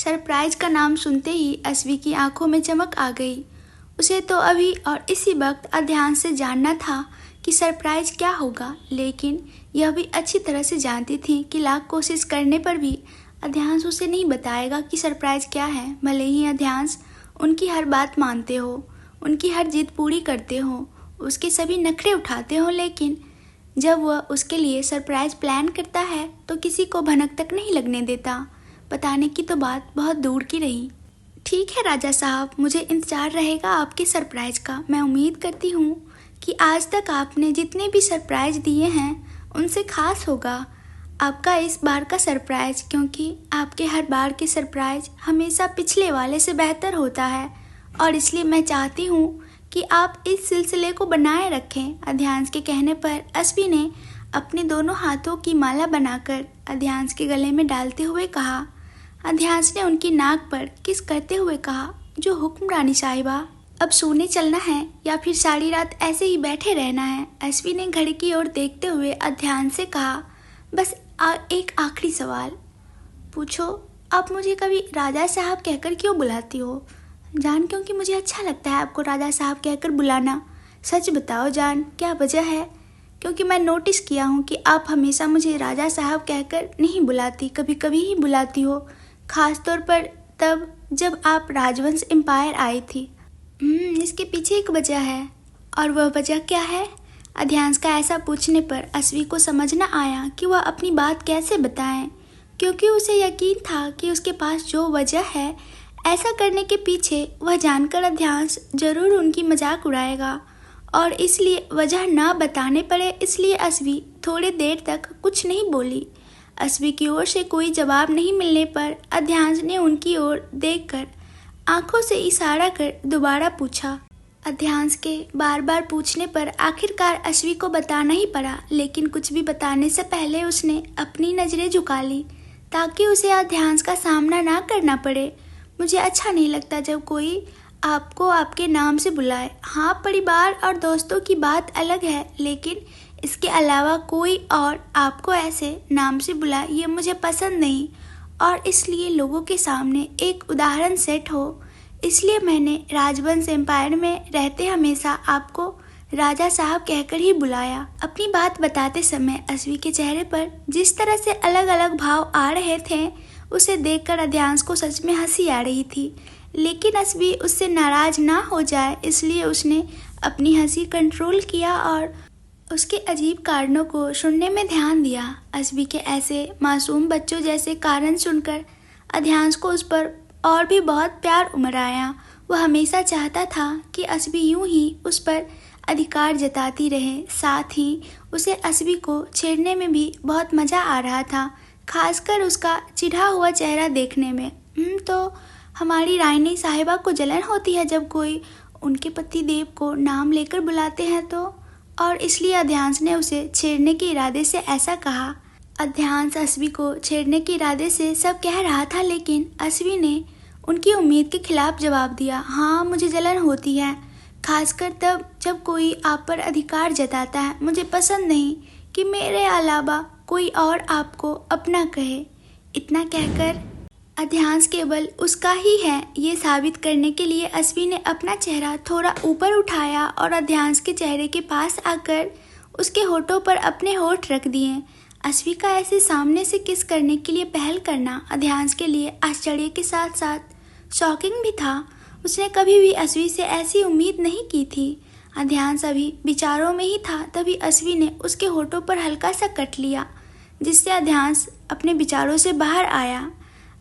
Surprise का नाम सुनते ही अस्वी की आंखों में चमक आ गई। उसे तो अभी और इसी वक्त अध्यान से जानना था कि सरप्राइज क्या होगा, लेकिन यह भी अच्छी तरह से जानती थी कि लाख कोशिश करने पर भी अध्यांश उसे नहीं बताएगा कि सरप्राइज क्या है। भले ही अध्यांश उनकी हर बात मानते हो, उनकी हर जिद पूरी करते हो, उसके सभी नखरे उठाते हो, लेकिन जब वह उसके लिए सरप्राइज प्लान करता है तो किसी को भनक तक नहीं लगने देता। बताने की तो बात बहुत दूर की रही। ठीक है राजा साहब, मुझे इंतज़ार रहेगा आपके सरप्राइज का। मैं उम्मीद करती हूँ कि आज तक आपने जितने भी सरप्राइज दिए हैं उनसे खास होगा आपका इस बार का सरप्राइज, क्योंकि आपके हर बार के सरप्राइज हमेशा पिछले वाले से बेहतर होता है और इसलिए मैं चाहती हूँ कि आप इस सिलसिले को बनाए रखें। अध्यांश के कहने पर अस्वी ने अपने दोनों हाथों की माला बनाकर अध्यांश के गले में डालते हुए कहा। अध्यांश ने उनकी नाक पर किस करते हुए कहा, जो हुक्म रानी साहिबा, अब सोने चलना है या फिर सारी रात ऐसे ही बैठे रहना है? अस्वी ने घड़ी की ओर देखते हुए अध्यांश से कहा, बस एक आखिरी सवाल पूछो, आप मुझे कभी राजा साहब कहकर क्यों बुलाती हो? जान, क्योंकि मुझे अच्छा लगता है आपको राजा साहब कहकर बुलाना। सच बताओ जान, क्या वजह है? क्योंकि मैं नोटिस किया हूँ कि आप हमेशा मुझे राजा साहब कहकर नहीं बुलाती, कभी कभी ही बुलाती हो, खास तौर पर तब जब आप राजवंश एम्पायर आई थी। इसके पीछे एक वजह है। और वह वजह क्या है? अध्यांश का ऐसा पूछने पर अस्वी को समझ न आया कि वह अपनी बात कैसे बताएं, क्योंकि उसे यकीन था कि उसके पास जो वजह है ऐसा करने के पीछे वह जानकर अध्यांश जरूर उनकी मजाक उड़ाएगा और इसलिए वजह न बताने पड़े, इसलिए अस्वी थोड़ी देर तक कुछ नहीं बोली। अस्वी की ओर से कोई जवाब नहीं मिलने पर अध्यांश ने उनकी ओर देखकर आंखों से इशारा कर दोबारा पूछा। अध्यांश के बार बार पूछने पर आखिरकार अस्वी को बताना ही पड़ा, लेकिन कुछ भी बताने से पहले उसने अपनी नज़रें झुका ली ताकि उसे अध्यांश का सामना ना करना पड़े। मुझे अच्छा नहीं लगता जब कोई आपको आपके नाम से बुलाए। हाँ, परिवार और दोस्तों की बात अलग है, लेकिन इसके अलावा कोई और आपको ऐसे नाम से बुलाए ये मुझे पसंद नहीं, और इसलिए लोगों के सामने एक उदाहरण सेट हो, इसलिए मैंने राजवंश एम्पायर में रहते हमेशा आपको राजा साहब कहकर ही बुलाया। अपनी बात बताते समय अस्वी के चेहरे पर जिस तरह से अलग अलग भाव आ रहे थे उसे देखकर अध्यांश को सच में हंसी आ रही थी, लेकिन अस्वी उससे नाराज ना हो जाए इसलिए उसने अपनी हंसी कंट्रोल किया और उसके अजीब कारणों को सुनने में ध्यान दिया। अस्वी के ऐसे मासूम बच्चों जैसे कारण सुनकर अध्यांश को उस पर और भी बहुत प्यार उमड़ आया। वह हमेशा चाहता था कि अस्वी यूं ही उस पर अधिकार जताती रहे, साथ ही उसे अस्वी को छेड़ने में भी बहुत मज़ा आ रहा था, खासकर उसका चिढ़ा हुआ चेहरा देखने में। तो हमारी रानी साहिबा को जलन होती है जब कोई उनके पति देव को नाम लेकर बुलाते हैं तो, और इसलिए अध्यांश ने उसे छेड़ने के इरादे से ऐसा कहा। अध्यांश अस्वी को छेड़ने के इरादे से सब कह रहा था, लेकिन अस्वी ने उनकी उम्मीद के खिलाफ जवाब दिया। हाँ, मुझे जलन होती है, खासकर तब जब कोई आप पर अधिकार जताता है। मुझे पसंद नहीं कि मेरे अलावा कोई और आपको अपना कहे। इतना कहकर अध्यांश केवल उसका ही है ये साबित करने के लिए अस्वी ने अपना चेहरा थोड़ा ऊपर उठाया और अध्यांश के चेहरे के पास आकर उसके होठों पर अपने होठ रख दिए। अस्वी का ऐसे सामने से किस करने के लिए पहल करना अध्यांश के लिए आश्चर्य के साथ साथ शॉकिंग भी था। उसने कभी भी अस्वी से ऐसी उम्मीद नहीं की थी। अध्यांश अभी विचारों में ही था, तभी अस्वी ने उसके होठों पर हल्का सा कट लिया, जिससे अध्यांश अपने विचारों से बाहर आया।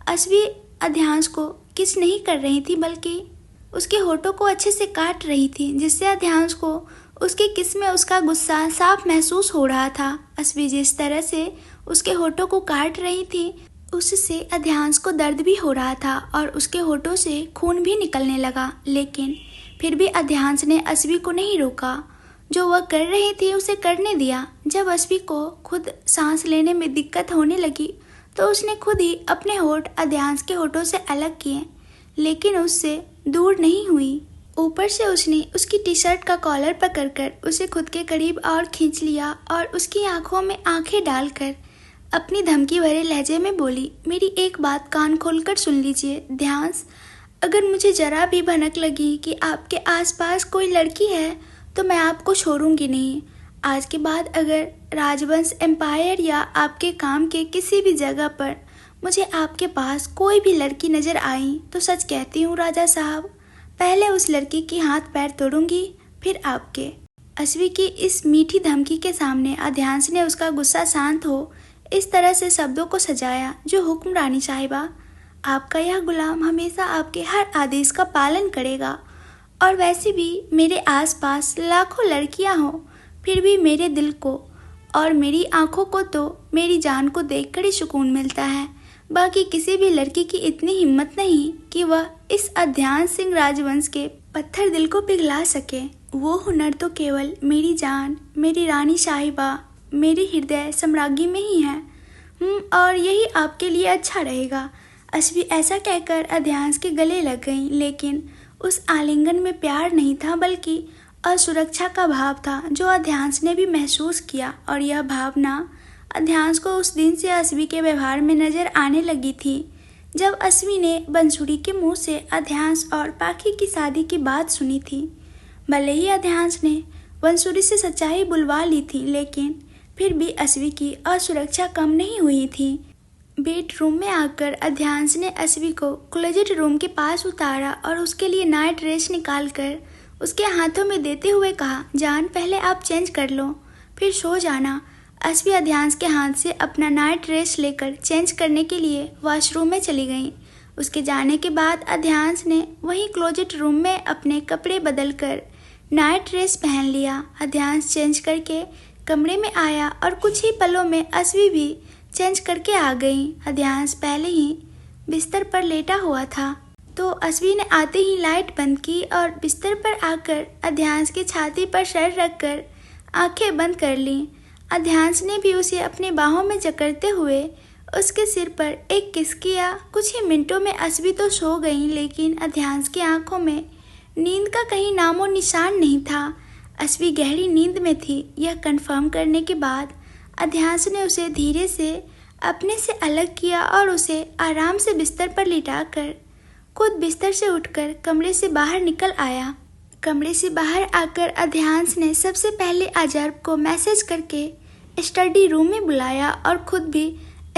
अस्वी अध्यांश को किस नहीं कर रही थी, बल्कि उसके होठों को अच्छे से काट रही थी, जिससे अध्यांश को उसके किस में उसका गुस्सा साफ महसूस हो रहा था। अस्वी जिस तरह से उसके होठों को काट रही थी उससे अध्यांश को दर्द भी हो रहा था और उसके होठों से खून भी निकलने लगा, लेकिन फिर भी अध्यांश ने अस्वी को नहीं रोका। जो वह कर रही थी उसे करने दिया। जब अस्वी को खुद सांस लेने में दिक्कत होने लगी तो उसने खुद ही अपने होठ अध्यांश के होठों से अलग किए, लेकिन उससे दूर नहीं हुई। ऊपर से उसने उसकी टी शर्ट का कॉलर पकड़कर उसे खुद के करीब और खींच लिया और उसकी आंखों में आंखें डालकर अपनी धमकी भरे लहजे में बोली। मेरी एक बात कान खोलकर सुन लीजिए ध्यास, अगर मुझे जरा भी भनक लगी कि आपके आसपास कोई लड़की है तो मैं आपको छोड़ूंगी नहीं। आज के बाद अगर राजवंश एम्पायर या आपके काम के किसी भी जगह पर मुझे आपके पास कोई भी लड़की नजर आई तो सच कहती हूँ राजा साहब, पहले उस लड़की की हाथ पैर तोड़ूंगी फिर आपके। अस्वी की इस मीठी धमकी के सामने अध्यांश ने उसका गुस्सा शांत हो इस तरह से शब्दों को सजाया, जो हुक्म रानी साहिबा, आपका यह गुलाम हमेशा आपके हर आदेश का पालन करेगा। और वैसे भी मेरे आसपास लाखों लड़कियां हों, फिर भी मेरे दिल को और मेरी आंखों को तो मेरी जान को देखकर ही सुकून मिलता है। बाकी किसी भी लड़की की इतनी हिम्मत नहीं कि वह इस अध्यांश सिंह राजवंश के पत्थर दिल को पिघला सके। वो हुनर तो केवल मेरी जान, मेरी रानी साहिबा, मेरे हृदय सम्राज्ञी में ही है। और यही आपके लिए अच्छा रहेगा। अस्वी ऐसा कहकर अध्यांश के गले लग गई, लेकिन उस आलिंगन में प्यार नहीं था बल्कि असुरक्षा का भाव था, जो अध्यांश ने भी महसूस किया। और यह भावना अध्यांश को उस दिन से अस्वी के व्यवहार में नजर आने लगी थी जब अस्वी ने बंसुरी के मुंह से अध्यांश और पाखी की शादी की बात सुनी थी। भले ही अध्यांश ने बंसुरी से सच्चाई बुलवा ली थी, लेकिन फिर भी अस्वी की असुरक्षा कम नहीं हुई थी। बेडरूम में आकर अध्यांश ने अस्वी को क्लोजेट रूम के पास उतारा और उसके लिए नाइट ड्रेस निकालकर उसके हाथों में देते हुए कहा, जान पहले आप चेंज कर लो फिर सो जाना। अस्वी अध्यांश के हाथ से अपना नाइट ड्रेस लेकर चेंज करने के लिए वॉशरूम में चली गई। उसके जाने के बाद अध्यांश ने वही क्लोजेट रूम में अपने कपड़े बदलकर नाइट ड्रेस पहन लिया। अध्यांश चेंज करके कमरे में आया और कुछ ही पलों में अस्वी भी चेंज करके आ गई। अध्यांश पहले ही बिस्तर पर लेटा हुआ था तो अस्वी ने आते ही लाइट बंद की और बिस्तर पर आकर अध्यांश की छाती पर सर रखकर आंखें बंद कर लीं। अध्यांश ने भी उसे अपने बाहों में जकड़ते हुए उसके सिर पर एक किस किया। कुछ ही मिनटों में अस्वी तो सो गई, लेकिन अध्यांश की आंखों में नींद का कहीं नामो निशान नहीं था। अस्वी गहरी नींद में थी। यह कंफर्म करने के बाद अध्यांश ने उसे धीरे से अपने से अलग किया और उसे आराम से बिस्तर पर लिटाकर खुद बिस्तर से उठकर कमरे से बाहर निकल आया। कमरे से बाहर आकर अध्यांश ने सबसे पहले अजर्ब को मैसेज करके स्टडी रूम में बुलाया और खुद भी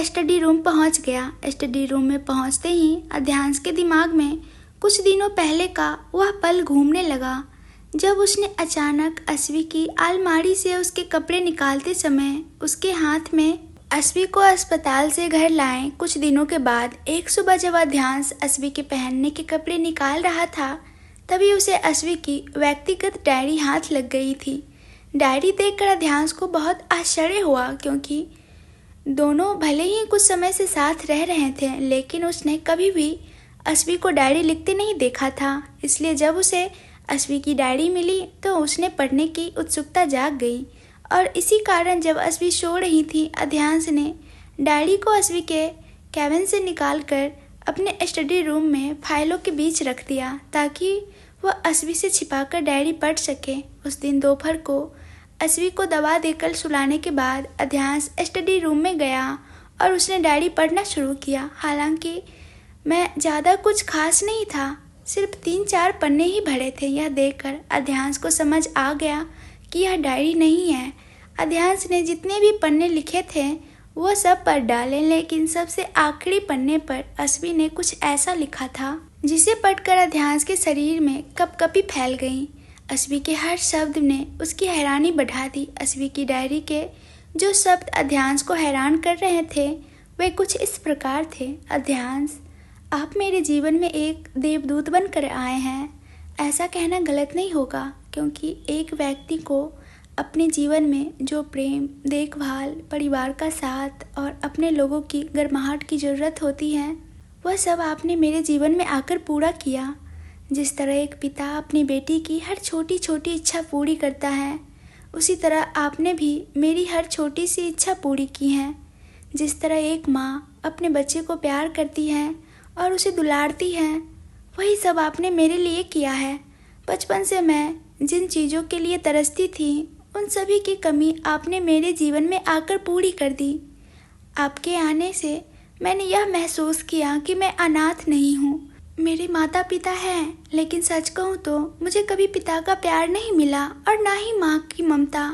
स्टडी रूम पहुंच गया। स्टडी रूम में पहुंचते ही अध्यांश के दिमाग में कुछ दिनों पहले का वह पल घूमने लगा जब उसने अचानक अस्वी की अलमारी से उसके कपड़े निकालते समय उसके हाथ में अस्वी को अस्पताल से घर लाए। कुछ दिनों के बाद एक सुबह जब अध्यांश अस्वी के पहनने के कपड़े निकाल रहा था, तभी उसे अस्वी की व्यक्तिगत डायरी हाथ लग गई थी। डायरी देखकर अध्यांश को बहुत आश्चर्य हुआ, क्योंकि दोनों भले ही कुछ समय से साथ रह रहे थे, लेकिन उसने कभी भी अस्वी को डायरी लिखते नहीं देखा था। इसलिए जब उसे अस्वी की डायरी मिली तो उसने पढ़ने की उत्सुकता जाग गई और इसी कारण जब अस्वी सो रही थी, अध्यांश ने डायरी को अस्वी के कैबिन से निकालकर अपने स्टडी रूम में फाइलों के बीच रख दिया ताकि वह अस्वी से छिपाकर डायरी पढ़ सके। उस दिन दोपहर को अस्वी को दवा देकर सुलाने के बाद अध्यांश स्टडी रूम में गया और उसने डायरी पढ़ना शुरू किया। हालांकि मैं ज़्यादा कुछ खास नहीं था, सिर्फ 3-4 पन्ने ही भरे थे। यह देखकर अध्यांश को समझ आ गया कि यह डायरी नहीं है। अध्यांश ने जितने भी पन्ने लिखे थे वो सब पढ़ डाले, लेकिन सबसे आखिरी पन्ने पर अस्वी ने कुछ ऐसा लिखा था जिसे पढ़कर अध्यांश के शरीर में कपकपी फैल गई। अस्वी के हर शब्द ने उसकी हैरानी बढ़ा दी। अस्वी की डायरी के जो शब्द अध्यांश को हैरान कर रहे थे वे कुछ इस प्रकार थे। अध्यांश, आप मेरे जीवन में एक देवदूत बनकर आए हैं। ऐसा कहना गलत नहीं होगा, क्योंकि एक व्यक्ति को अपने जीवन में जो प्रेम, देखभाल, परिवार का साथ और अपने लोगों की गर्माहट की ज़रूरत होती है, वह सब आपने मेरे जीवन में आकर पूरा किया। जिस तरह एक पिता अपनी बेटी की हर छोटी छोटी इच्छा पूरी करता है, उसी तरह आपने भी मेरी हर छोटी सी इच्छा पूरी की है। जिस तरह एक माँ अपने बच्चे को प्यार करती है और उसे दुलारती है, वही सब आपने मेरे लिए किया है। बचपन से मैं जिन चीज़ों के लिए तरसती थी, उन सभी की कमी आपने मेरे जीवन में आकर पूरी कर दी। आपके आने से मैंने यह महसूस किया कि मैं अनाथ नहीं हूँ। मेरे माता पिता हैं, लेकिन सच कहूँ तो मुझे कभी पिता का प्यार नहीं मिला और ना ही माँ की ममता।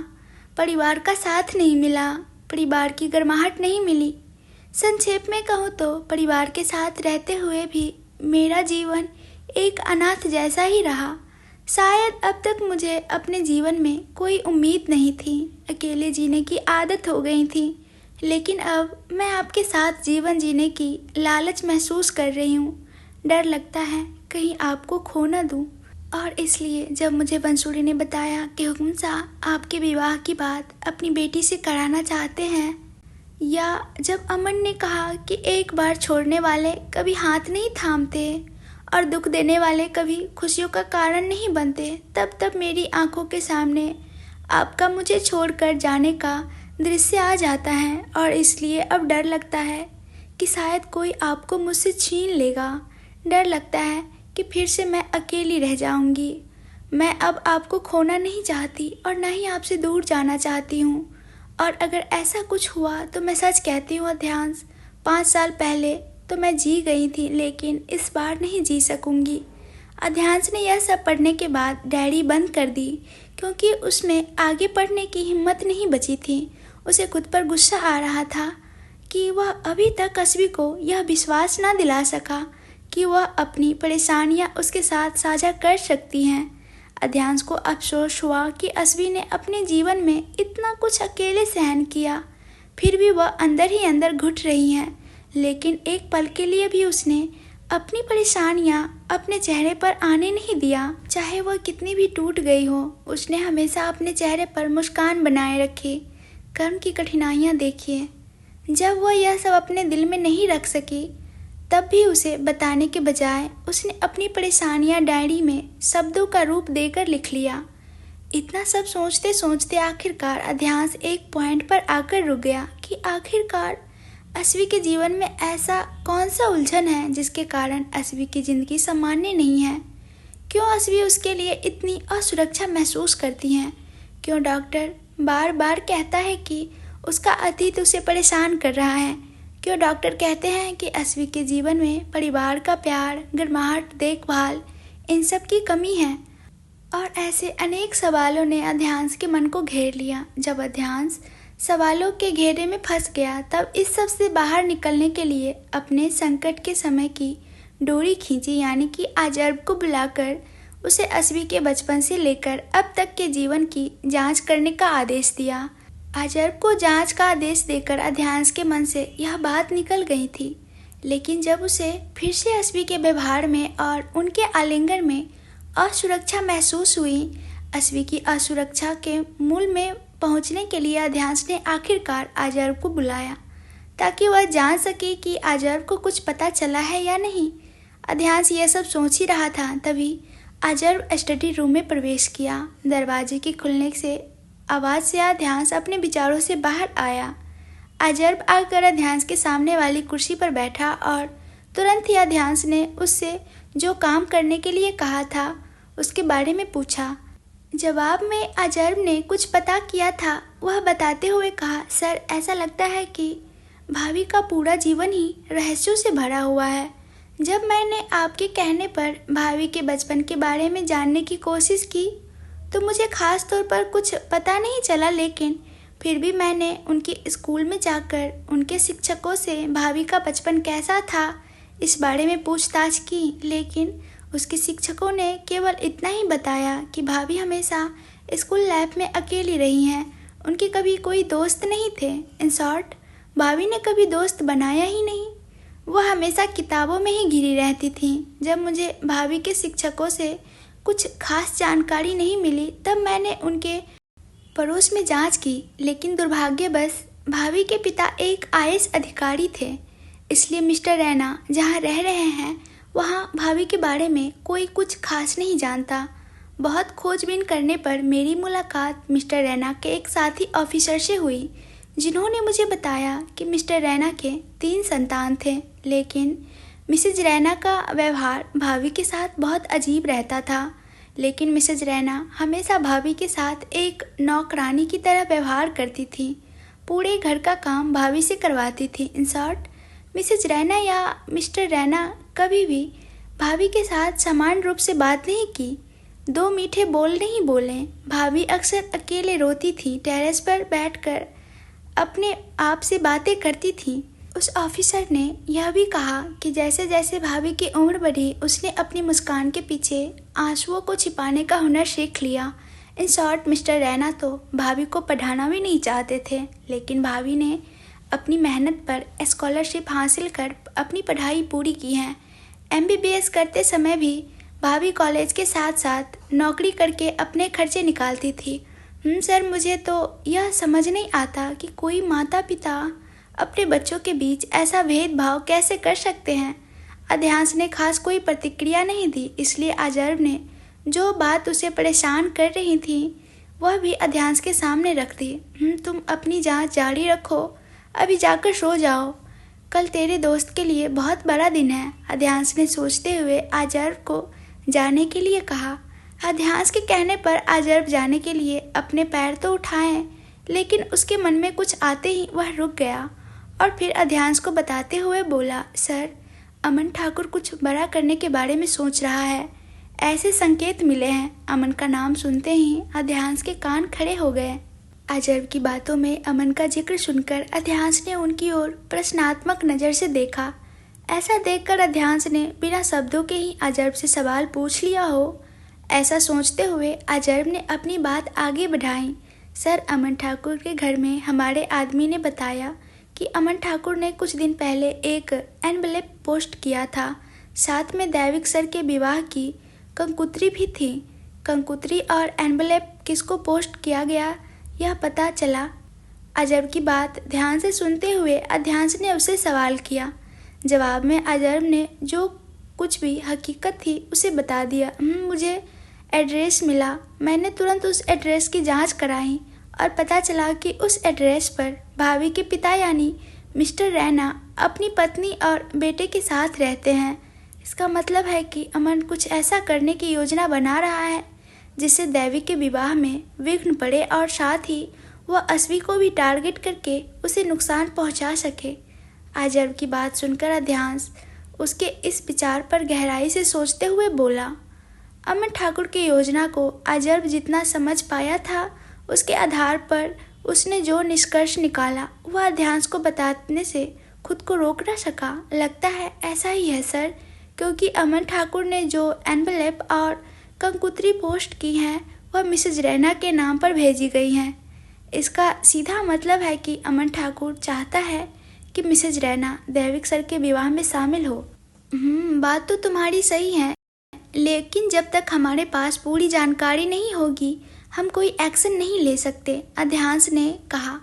परिवार का साथ नहीं मिला, परिवार की गर्माहट नहीं मिली। संक्षेप में कहूँ तो परिवार के साथ रहते हुए भी मेरा जीवन एक अनाथ जैसा ही रहा। शायद अब तक मुझे अपने जीवन में कोई उम्मीद नहीं थी, अकेले जीने की आदत हो गई थी। लेकिन अब मैं आपके साथ जीवन जीने की लालच महसूस कर रही हूँ। डर लगता है कहीं आपको खो न दूँ। और इसलिए जब मुझे बंसुरी ने बताया कि हुक्म शाह आपके विवाह की बात अपनी बेटी से कराना चाहते हैं, या जब अमन ने कहा कि एक बार छोड़ने वाले कभी हाथ नहीं थामते और दुख देने वाले कभी खुशियों का कारण नहीं बनते, तब मेरी आंखों के सामने आपका मुझे छोड़कर जाने का दृश्य आ जाता है। और इसलिए अब डर लगता है कि शायद कोई आपको मुझसे छीन लेगा। डर लगता है कि फिर से मैं अकेली रह जाऊंगी। मैं अब आपको खोना नहीं चाहती और न ही आपसे दूर जाना चाहती हूँ। और अगर ऐसा कुछ हुआ तो मैं सच कहती हूँ अध्यांश, 5 साल पहले तो मैं जी गई थी, लेकिन इस बार नहीं जी सकूंगी। अध्यांश ने यह सब पढ़ने के बाद डायरी बंद कर दी, क्योंकि उसमें आगे पढ़ने की हिम्मत नहीं बची थी। उसे खुद पर गुस्सा आ रहा था कि वह अभी तक कस्बी को यह विश्वास न दिला सका कि वह अपनी परेशानियां उसके साथ साझा कर सकती हैं। अध्यांश को अफसोस हुआ कि अस्वी ने अपने जीवन में इतना कुछ अकेले सहन किया, फिर भी वह अंदर ही अंदर घुट रही हैं। लेकिन एक पल के लिए भी उसने अपनी परेशानियां अपने चेहरे पर आने नहीं दिया। चाहे वह कितनी भी टूट गई हो, उसने हमेशा अपने चेहरे पर मुस्कान बनाए रखी। कर्म की कठिनाइयां देखिए, जब वह यह सब अपने दिल में नहीं रख सकी, तब भी उसे बताने के बजाय उसने अपनी परेशानियां डायरी में शब्दों का रूप देकर लिख लिया। इतना सब सोचते सोचते आखिरकार अध्यांश एक पॉइंट पर आकर रुक गया कि आखिरकार अस्वी के जीवन में ऐसा कौन सा उलझन है जिसके कारण अस्वी की जिंदगी सामान्य नहीं है। क्यों अस्वी उसके लिए इतनी असुरक्षा महसूस करती हैं? क्यों डॉक्टर बार बार कहता है कि उसका अतीत उसे परेशान कर रहा है? क्यों डॉक्टर कहते हैं कि अस्वी के जीवन में परिवार का प्यार, गर्माहट, देखभाल, इन सब की कमी है? और ऐसे अनेक सवालों ने अध्यांश के मन को घेर लिया। जब अध्यांश सवालों के घेरे में फंस गया, तब इस सब से बाहर निकलने के लिए अपने संकट के समय की डोरी खींची, यानी कि आजर्ब को बुलाकर उसे अस्वी के बचपन से लेकर अब तक के जीवन की जांच करने का आदेश दिया। आजर्ब को जांच का आदेश देकर अध्यांश के मन से यह बात निकल गई थी, लेकिन जब उसे फिर से अस्वी के व्यवहार में और उनके आलिंगन में असुरक्षा महसूस हुई, अस्वी की असुरक्षा के मूल में पहुंचने के लिए अध्यांश ने आखिरकार आजर्ब को बुलाया, ताकि वह जान सके कि आजर्ब को कुछ पता चला है या नहीं। अध्यांश यह सब सोच ही रहा था, तभी आजर्ब स्टडी रूम में प्रवेश किया। दरवाजे के खुलने से आवाज़ से अध्यांश अपने विचारों से बाहर आया। अजर्ब आकर अध्यांश के सामने वाली कुर्सी पर बैठा और तुरंत ही अध्यांश ने उससे जो काम करने के लिए कहा था उसके बारे में पूछा। जवाब में अजर्ब ने कुछ पता किया था वह बताते हुए कहा, सर ऐसा लगता है कि भाभी का पूरा जीवन ही रहस्यों से भरा हुआ है। जब मैंने आपके कहने पर भाभी के बचपन के बारे में जानने की कोशिश की तो मुझे खास तौर पर कुछ पता नहीं चला, लेकिन फिर भी मैंने उनके स्कूल में जाकर उनके शिक्षकों से भाभी का बचपन कैसा था इस बारे में पूछताछ की। लेकिन उसके शिक्षकों ने केवल इतना ही बताया कि भाभी हमेशा स्कूल लाइफ में अकेली रही हैं, उनके कभी कोई दोस्त नहीं थे। इन शॉर्ट, भाभी ने कभी दोस्त बनाया ही नहीं, वह हमेशा किताबों में ही घिरी रहती थी। जब मुझे भाभी के शिक्षकों से कुछ खास जानकारी नहीं मिली, तब मैंने उनके पड़ोस में जांच की, लेकिन दुर्भाग्यवश भाभी के पिता एक आईएएस अधिकारी थे। इसलिए मिस्टर रैना जहां रह रहे हैं वहां भाभी के बारे में कोई कुछ खास नहीं जानता। बहुत खोजबीन करने पर मेरी मुलाकात मिस्टर रैना के एक साथी ऑफिसर से हुई, जिन्होंने मुझे बताया कि मिस्टर रैना के 3 संतान थे, लेकिन मिसेज रैना का व्यवहार भाभी के साथ बहुत अजीब रहता था। लेकिन मिसेज रैना हमेशा भाभी के साथ एक नौकरानी की तरह व्यवहार करती थी। पूरे घर का काम भाभी से करवाती थी। इन शॉर्ट, मिसेज रैना या मिस्टर रैना कभी भी भाभी के साथ समान रूप से बात नहीं की, दो मीठे बोल नहीं बोले। भाभी अक्सर अकेले रोती थी, टेरेस पर बैठकर अपने आप से बातें करती थी। उस ऑफिसर ने यह भी कहा कि जैसे जैसे भाभी की उम्र बढ़ी, उसने अपनी मुस्कान के पीछे आंसुओं को छिपाने का हुनर सीख लिया। इन शॉर्ट, मिस्टर रैना तो भाभी को पढ़ाना भी नहीं चाहते थे, लेकिन भाभी ने अपनी मेहनत पर स्कॉलरशिप हासिल कर अपनी पढ़ाई पूरी की है। MBBS करते समय भी भाभी कॉलेज के साथ साथ नौकरी करके अपने खर्चे निकालती थी। सर, मुझे तो यह समझ नहीं आता कि कोई माता पिता अपने बच्चों के बीच ऐसा भेदभाव कैसे कर सकते हैं। अध्यांश ने खास कोई प्रतिक्रिया नहीं दी, इसलिए अजर्व ने जो बात उसे परेशान कर रही थी वह भी अध्यांश के सामने रख दी। तुम अपनी जांच जारी रखो, अभी जाकर सो जाओ, कल तेरे दोस्त के लिए बहुत बड़ा दिन है, अध्यांश ने सोचते हुए अजर्व को जाने के लिए कहा। अध्यांश के कहने पर अजर्व जाने के लिए अपने पैर तो उठाए, लेकिन उसके मन में कुछ आते ही वह रुक गया और फिर अध्यांश को बताते हुए बोला, सर, अमन ठाकुर कुछ बड़ा करने के बारे में सोच रहा है, ऐसे संकेत मिले हैं। अमन का नाम सुनते ही अध्यांश के कान खड़े हो गए। अजर्व की बातों में अमन का जिक्र सुनकर अध्यांश ने उनकी ओर प्रश्नात्मक नज़र से देखा। ऐसा देखकर अध्यांश ने बिना शब्दों के ही अजर्व से सवाल पूछ लिया हो, ऐसा सोचते हुए अजर्व ने अपनी बात आगे बढ़ाई। सर, अमन ठाकुर के घर में हमारे आदमी ने बताया कि अमन ठाकुर ने कुछ दिन पहले एक एनवेलप पोस्ट किया था, साथ में दैविक सर के विवाह की कंकुत्री भी थी। कंकुत्री और एनवेलप किसको पोस्ट किया गया यह पता चला। अजर्व की बात ध्यान से सुनते हुए अध्यांश ने उसे सवाल किया। जवाब में अजर्व ने जो कुछ भी हकीकत थी उसे बता दिया। मुझे एड्रेस मिला, मैंने तुरंत उस एड्रेस की जांच कराई और पता चला कि उस एड्रेस पर भाभी के पिता यानी मिस्टर रैना अपनी पत्नी और बेटे के साथ रहते हैं। इसका मतलब है कि अमन कुछ ऐसा करने की योजना बना रहा है जिससे दैविक के विवाह में विघ्न पड़े और साथ ही वह अस्वी को भी टारगेट करके उसे नुकसान पहुंचा सके। अजर्व की बात सुनकर अध्यांश उसके इस विचार पर गहराई से सोचते हुए बोला। अमन ठाकुर की योजना को अजर्व जितना समझ पाया था, उसके आधार पर उसने जो निष्कर्ष निकाला वह अध्यांश को बताने से खुद को रोक न सका। लगता है ऐसा ही है सर, क्योंकि अमन ठाकुर ने जो एनवेलप और कंकुत्री पोस्ट की हैं वह मिसेज रैना के नाम पर भेजी गई हैं। इसका सीधा मतलब है कि अमन ठाकुर चाहता है कि मिसेज रैना दैविक सर के विवाह में शामिल हो। बात तो तुम्हारी सही है, लेकिन जब तक हमारे पास पूरी जानकारी नहीं होगी हम कोई एक्शन नहीं ले सकते, अध्यांश ने कहा।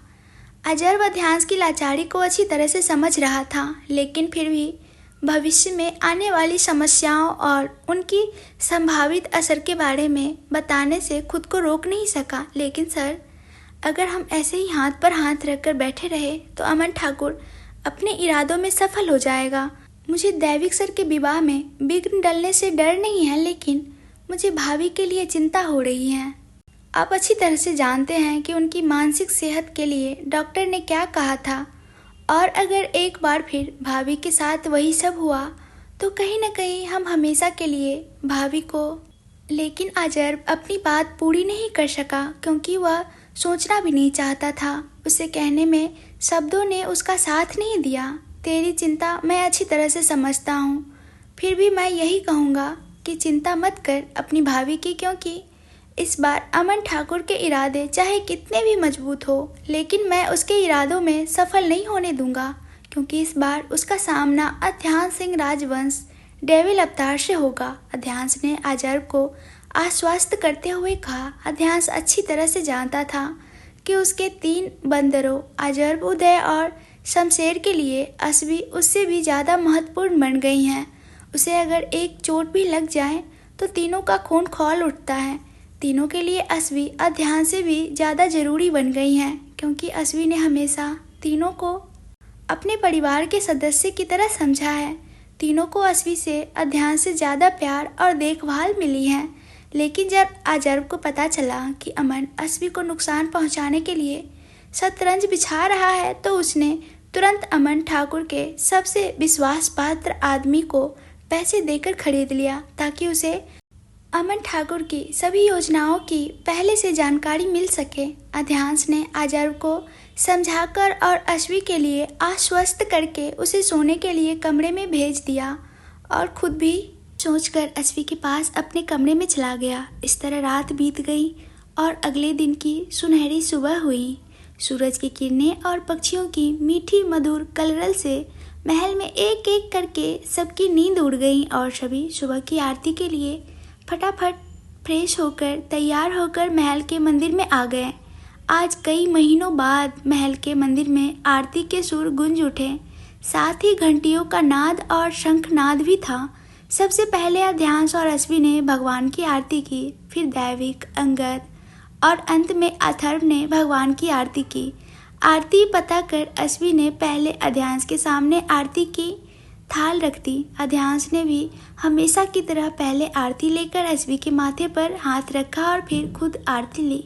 अजर्व अध्यांश की लाचारी को अच्छी तरह से समझ रहा था, लेकिन फिर भी भविष्य में आने वाली समस्याओं और उनकी संभावित असर के बारे में बताने से खुद को रोक नहीं सका। लेकिन सर, अगर हम ऐसे ही हाथ पर हाथ रखकर बैठे रहे तो अमन ठाकुर अपने इरादों में सफल हो जाएगा। मुझे दैविक सर के विवाह में विघ्न डलने से डर नहीं है, लेकिन मुझे भाभी के लिए चिंता हो रही है। आप अच्छी तरह से जानते हैं कि उनकी मानसिक सेहत के लिए डॉक्टर ने क्या कहा था, और अगर एक बार फिर भाभी के साथ वही सब हुआ तो कहीं न कहीं हम हमेशा के लिए भाभी को। लेकिन अजर्व अपनी बात पूरी नहीं कर सका, क्योंकि वह सोचना भी नहीं चाहता था। उसे कहने में शब्दों ने उसका साथ नहीं दिया। तेरी चिंता मैं अच्छी तरह से समझता हूँ, फिर भी मैं यही कहूँगा कि चिंता मत कर अपनी भाभी की, क्योंकि इस बार अमन ठाकुर के इरादे चाहे कितने भी मजबूत हो, लेकिन मैं उसके इरादों में सफल नहीं होने दूंगा, क्योंकि इस बार उसका सामना अध्यांश सिंह राजवंश डेविल अवतार से होगा। अध्यांश ने अजर्व को आश्वस्त करते हुए कहा। अध्यांश अच्छी तरह से जानता था कि उसके 3 बंदरों अजर्व, उदय और शमशेर के लिए अस्वी उससे भी ज़्यादा महत्वपूर्ण बन गई हैं। उसे अगर एक चोट भी लग जाए तो तीनों का खून खौल उठता है। तीनों के लिए अस्वी अध्यांश से भी ज़्यादा ज़रूरी बन गई हैं, क्योंकि अस्वी ने हमेशा तीनों को अपने परिवार के सदस्य की तरह समझा है। तीनों को अस्वी से अध्यांश से ज़्यादा प्यार और देखभाल मिली है। लेकिन जब अजर्व को पता चला कि अमन अस्वी को नुकसान पहुंचाने के लिए शतरंज बिछा रहा है तो उसने तुरंत अमन ठाकुर के सबसे विश्वास पात्र आदमी को पैसे देकर खरीद लिया ताकि उसे अमन ठाकुर की सभी योजनाओं की पहले से जानकारी मिल सके। अध्यांश ने अजर्व को समझाकर और अश्वी के लिए आश्वस्त करके उसे सोने के लिए कमरे में भेज दिया और खुद भी सोचकर अश्वी के पास अपने कमरे में चला गया। इस तरह रात बीत गई और अगले दिन की सुनहरी सुबह हुई। सूरज की किरणें और पक्षियों की मीठी मधुर कलरल से महल में एक एक करके सबकी नींद उड़ गई और सभी सुबह की आरती के लिए फटाफट फ्रेश होकर तैयार होकर महल के मंदिर में आ गए। आज कई महीनों बाद महल के मंदिर में आरती के सुर गूंज उठे, साथ ही घंटियों का नाद और शंखनाद भी था। सबसे पहले अध्यांश और अश्वी ने भगवान की आरती की, फिर दैविक, अंगद और अंत में अथर्व ने भगवान की आरती की। आरती पता कर अश्वी ने पहले अध्यांश के सामने आरती की थाल रख दी। अध्यांश ने भी हमेशा की तरह पहले आरती लेकर अश्वी के माथे पर हाथ रखा और फिर खुद आरती ली।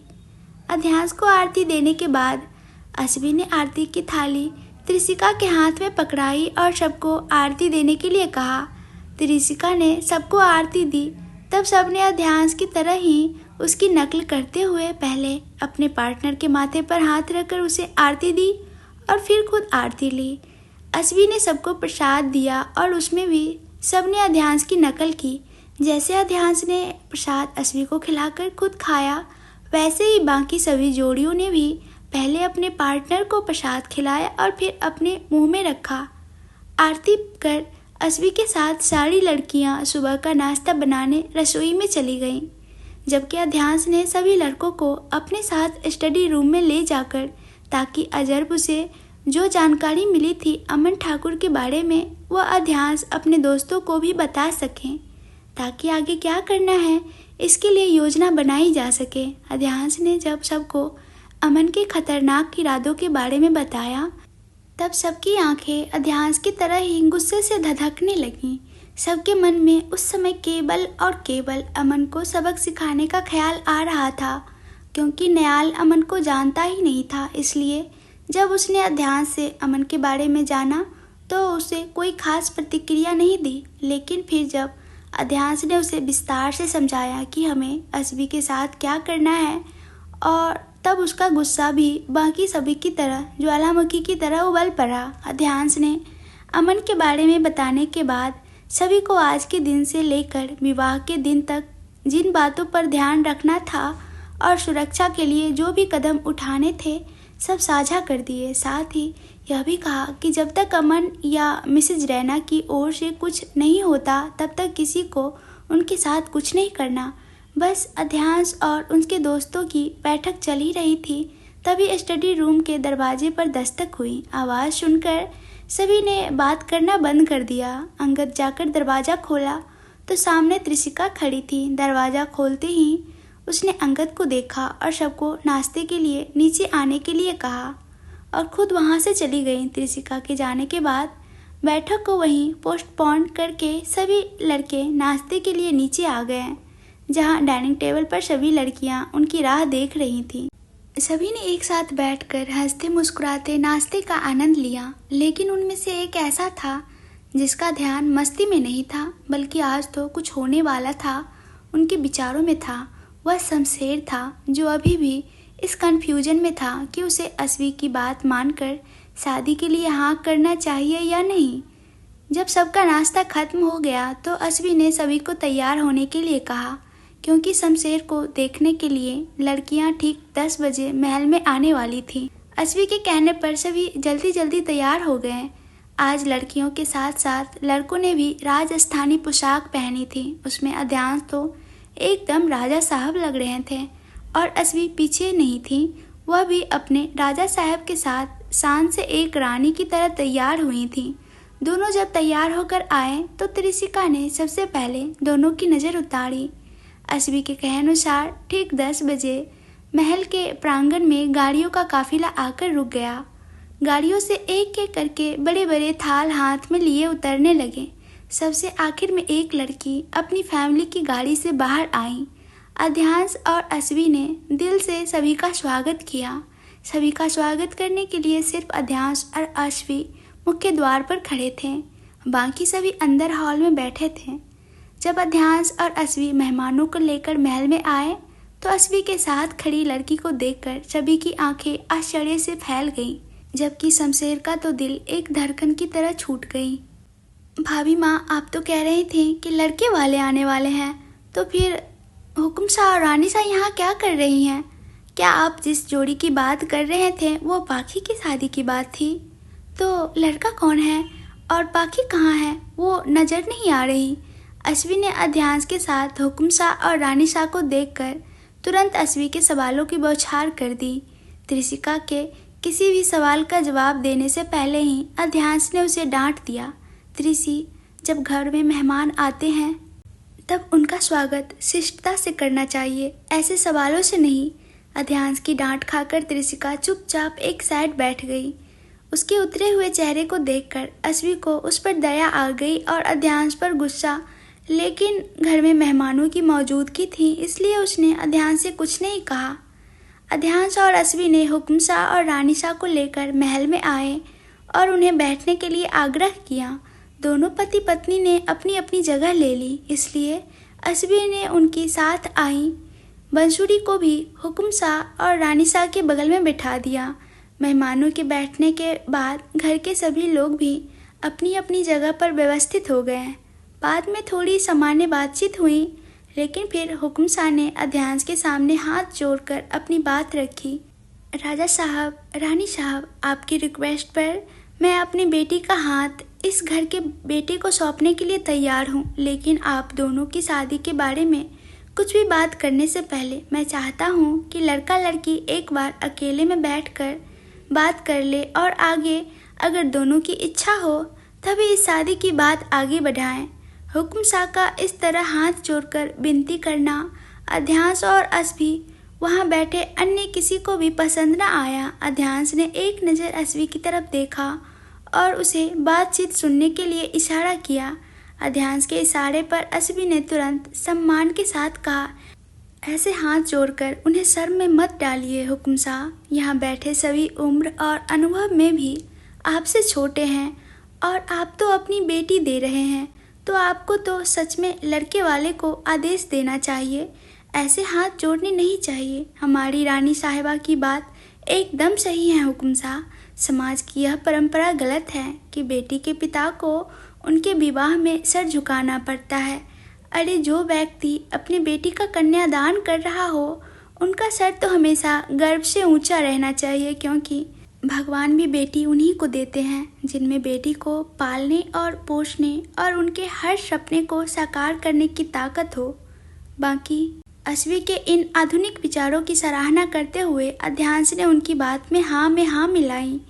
अध्यांश को आरती देने के बाद अश्वी ने आरती की थाली त्रिशिका के हाथ में पकड़ाई और सबको आरती देने के लिए कहा। त्रिशिका ने सबको आरती दी। तब सबने अध्यांश की तरह ही उसकी नकल करते हुए पहले अपने पार्टनर के माथे पर हाथ रखकर उसे आरती दी और फिर खुद आरती ली। अश्वी ने सबको प्रसाद दिया और उसमें भी सबने अध्यांश की नकल की। जैसे अध्यांश ने प्रसाद अश्वी को खिलाकर खुद खाया, वैसे ही बाकी सभी जोड़ियों ने भी पहले अपने पार्टनर को प्रसाद खिलाया और फिर अपने मुंह में रखा। आरती कर अश्वी के साथ सारी लड़कियां सुबह का नाश्ता बनाने रसोई में चली गईं, जबकि अध्यांश ने सभी लड़कों को अपने साथ स्टडी रूम में ले जाकर ताकि अजर्व उसे जो जानकारी मिली थी अमन ठाकुर के बारे में वह अध्यांश अपने दोस्तों को भी बता सकें, ताकि आगे क्या करना है इसके लिए योजना बनाई जा सके। अध्यांश ने जब सबको अमन के खतरनाक इरादों के बारे में बताया तब सबकी आंखें अध्यांश की तरह ही गुस्से से धधकने लगीं। सबके मन में उस समय केवल और केवल अमन को सबक सिखाने का ख्याल आ रहा था, क्योंकि नयाल अमन को जानता ही नहीं था। इसलिए जब उसने अध्यांश से अमन के बारे में जाना तो उसे कोई खास प्रतिक्रिया नहीं दी, लेकिन फिर जब अध्यांश ने उसे विस्तार से समझाया कि हमें अश्वी के साथ क्या करना है, और तब उसका गुस्सा भी बाकी सभी की तरह ज्वालामुखी की तरह उबल पड़ा। अध्यांश ने अमन के बारे में बताने के बाद सभी को आज के दिन से लेकर विवाह के दिन तक जिन बातों पर ध्यान रखना था और सुरक्षा के लिए जो भी कदम उठाने थे सब साझा कर दिए। साथ ही यह भी कहा कि जब तक अमन या मिसेज रैना की ओर से कुछ नहीं होता तब तक किसी को उनके साथ कुछ नहीं करना। बस अध्यांश और उनके दोस्तों की बैठक चल ही रही थी, तभी स्टडी रूम के दरवाजे पर दस्तक हुई। आवाज़ सुनकर सभी ने बात करना बंद कर दिया। अंगद जाकर दरवाज़ा खोला तो सामने त्रिशिका खड़ी थी। दरवाज़ा खोलते ही उसने अंगद को देखा और सबको नाश्ते के लिए नीचे आने के लिए कहा और खुद वहां से चली गई। त्रिशिका के जाने के बाद बैठक को वहीं पोस्टपोन करके सभी लड़के नाश्ते के लिए नीचे आ गए, जहां डाइनिंग टेबल पर सभी लड़कियां उनकी राह देख रही थीं। सभी ने एक साथ बैठकर हंसते मुस्कुराते नाश्ते का आनंद लिया, लेकिन उनमें से एक ऐसा था जिसका ध्यान मस्ती में नहीं था, बल्कि आज तो कुछ होने वाला था उनके विचारों में था। वह शमशेर था, जो अभी भी इस कन्फ्यूजन में था कि उसे अश्वी की बात मानकर शादी के लिए हाँ करना चाहिए या नहीं। जब सबका नाश्ता खत्म हो गया तो अश्वी ने सभी को तैयार होने के लिए कहा, क्योंकि शमशेर को देखने के लिए लड़कियां ठीक 10 बजे महल में आने वाली थीं। अश्वी के कहने पर सभी जल्दी जल्दी तैयार हो गए। आज लड़कियों के साथ साथ लड़कों ने भी राजस्थानी पोशाक पहनी थी। उसमें अध्यांश तो एकदम राजा साहब लग रहे थे और अश्वी पीछे नहीं थी। वह भी अपने राजा साहब के साथ शान से एक रानी की तरह तैयार हुई थी। दोनों जब तैयार होकर आए तो त्रिशिका ने सबसे पहले दोनों की नज़र उतारी। अश्वी के कहे अनुसार ठीक 10 बजे महल के प्रांगण में गाड़ियों का काफिला आकर रुक गया। गाड़ियों से एक एक करके बड़े बड़े थाल हाथ में लिए उतरने लगे। सबसे आखिर में एक लड़की अपनी फैमिली की गाड़ी से बाहर आई। अध्यांश और अश्वी ने दिल से सभी का स्वागत किया। सभी का स्वागत करने के लिए सिर्फ अध्यांश और अश्वी मुख्य द्वार पर खड़े थे। बाकी सभी अंदर हॉल में बैठे थे। जब अध्यांश और अश्वी मेहमानों को लेकर महल में आए तो अश्वी के साथ खड़ी लड़की को देखकर सभी की आंखें आश्चर्य से फैल गईं, जबकि शमशेर का तो दिल एक धड़कन की तरह छूट गई। भाभी माँ, आप तो कह रही थी कि लड़के वाले आने वाले हैं, तो फिर हुकुम शाह और रानी शाह यहाँ क्या कर रही हैं? क्या आप जिस जोड़ी की बात कर रहे थे वो पाखी की शादी की बात थी? तो लड़का कौन है और पाखी कहाँ है, वो नज़र नहीं आ रही। अश्वी ने अध्यांश के साथ हुकुम शाह और रानी शाह को देखकर तुरंत अश्वी के सवालों की बौछार कर दी। त्रिशिका के किसी भी सवाल का जवाब देने से पहले ही अध्यांश ने उसे डांट दिया। त्रिशी, जब घर में मेहमान आते हैं तब उनका स्वागत शिष्टता से करना चाहिए, ऐसे सवालों से नहीं। अध्यांश की डांट खाकर त्रिशिका चुपचाप एक साइड बैठ गई। उसके उतरे हुए चेहरे को देखकर अश्वी को उस पर दया आ गई और अध्यांश पर गुस्सा, लेकिन घर में मेहमानों की मौजूदगी थी इसलिए उसने अध्यांश से कुछ नहीं कहा। अध्यांश और अश्वी ने हुकुम शाह और रानी शाह को लेकर महल में आए और उन्हें बैठने के लिए आग्रह किया। दोनों पति पत्नी ने अपनी अपनी जगह ले ली, इसलिए अश्वी ने उनकी साथ आई बंसुरी को भी हुकुम शाह और रानी शाह के बगल में बिठा दिया। मेहमानों के बैठने के बाद घर के सभी लोग भी अपनी अपनी जगह पर व्यवस्थित हो गए। बाद में थोड़ी सामान्य बातचीत हुई, लेकिन फिर हुकुम शाह ने अध्यांश के सामने हाथ जोड़कर अपनी बात रखी। राजा साहब, रानी साहब, आपकी रिक्वेस्ट पर मैं अपनी बेटी का हाथ इस घर के बेटे को सौंपने के लिए तैयार हूँ, लेकिन आप दोनों की शादी के बारे में कुछ भी बात करने से पहले मैं चाहता हूँ कि लड़का लड़की एक बार अकेले में बैठकर बात कर ले और आगे अगर दोनों की इच्छा हो तभी इस शादी की बात आगे बढ़ाएं। हुकुम शाह का इस तरह हाथ जोड़कर विनती करना अध्यांश और अश्वी वहाँ बैठे अन्य किसी को भी पसंद न आया। अध्यांश ने एक नज़र अश्वी की तरफ देखा और उसे बातचीत सुनने के लिए इशारा किया। अध्यांश के इशारे पर अश्वी ने तुरंत सम्मान के साथ कहा, ऐसे हाथ जोड़कर उन्हें शर्म में मत डालिए हुकुम शाह। यहाँ बैठे सभी उम्र और अनुभव में भी आपसे छोटे हैं और आप तो अपनी बेटी दे रहे हैं, तो आपको तो सच में लड़के वाले को आदेश देना चाहिए, ऐसे हाथ जोड़ने नहीं चाहिए। हमारी रानी साहिबा की बात एकदम सही है हुकुम शाह। समाज की यह परंपरा गलत है कि बेटी के पिता को उनके विवाह में सर झुकाना पड़ता है। अरे, जो व्यक्ति अपनी बेटी का कन्यादान कर रहा हो उनका सर तो हमेशा गर्व से ऊंचा रहना चाहिए, क्योंकि भगवान भी बेटी उन्हीं को देते हैं जिनमें बेटी को पालने और पोषने और उनके हर सपने को साकार करने की ताकत हो। बाकी अश्वी के इन आधुनिक विचारों की सराहना करते हुए अध्यांश ने उनकी बात में हाँ मिलाई।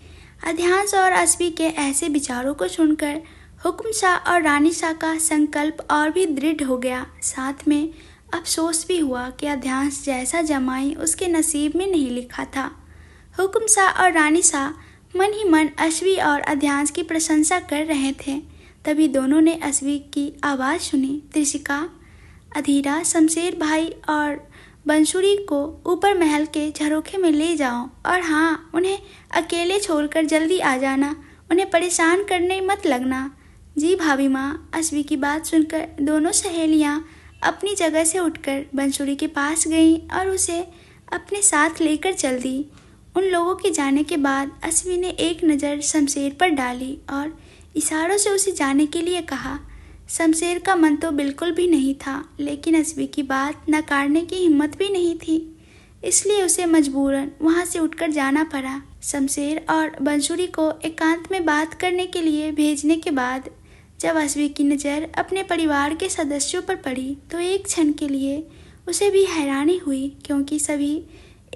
अध्यांश और अश्वी के ऐसे विचारों को सुनकर हुकुम शाह और रानी शाह का संकल्प और भी दृढ़ हो गया। साथ में अफसोस भी हुआ कि अध्यांश जैसा जमाई उसके नसीब में नहीं लिखा था। हुकुम शाह और रानी शाह मन ही मन अश्वी और अध्यांश की प्रशंसा कर रहे थे। तभी दोनों ने अश्वी की आवाज़ सुनी, त्रिशिका, अधीरा, शमशेर भाई और बंसुरी को ऊपर महल के झरोखे में ले जाओ और हाँ, उन्हें अकेले छोड़कर जल्दी आ जाना, उन्हें परेशान करने मत लगना। जी भाभी माँ। अश्वी की बात सुनकर दोनों सहेलियाँ अपनी जगह से उठकर बंसुरी के पास गईं और उसे अपने साथ लेकर चल दी। उन लोगों के जाने के बाद अश्वी ने एक नज़र शमशेर पर डाली और इशारों से उसे जाने के लिए कहा। शमशेर का मन तो बिल्कुल भी नहीं था, लेकिन अश्वी की बात नकारने की हिम्मत भी नहीं थी, इसलिए उसे मजबूरन वहाँ से उठकर जाना पड़ा। शमशेर और बंसुरी को एकांत में बात करने के लिए भेजने के बाद जब अश्वी की नज़र अपने परिवार के सदस्यों पर पड़ी तो एक क्षण के लिए उसे भी हैरानी हुई, क्योंकि सभी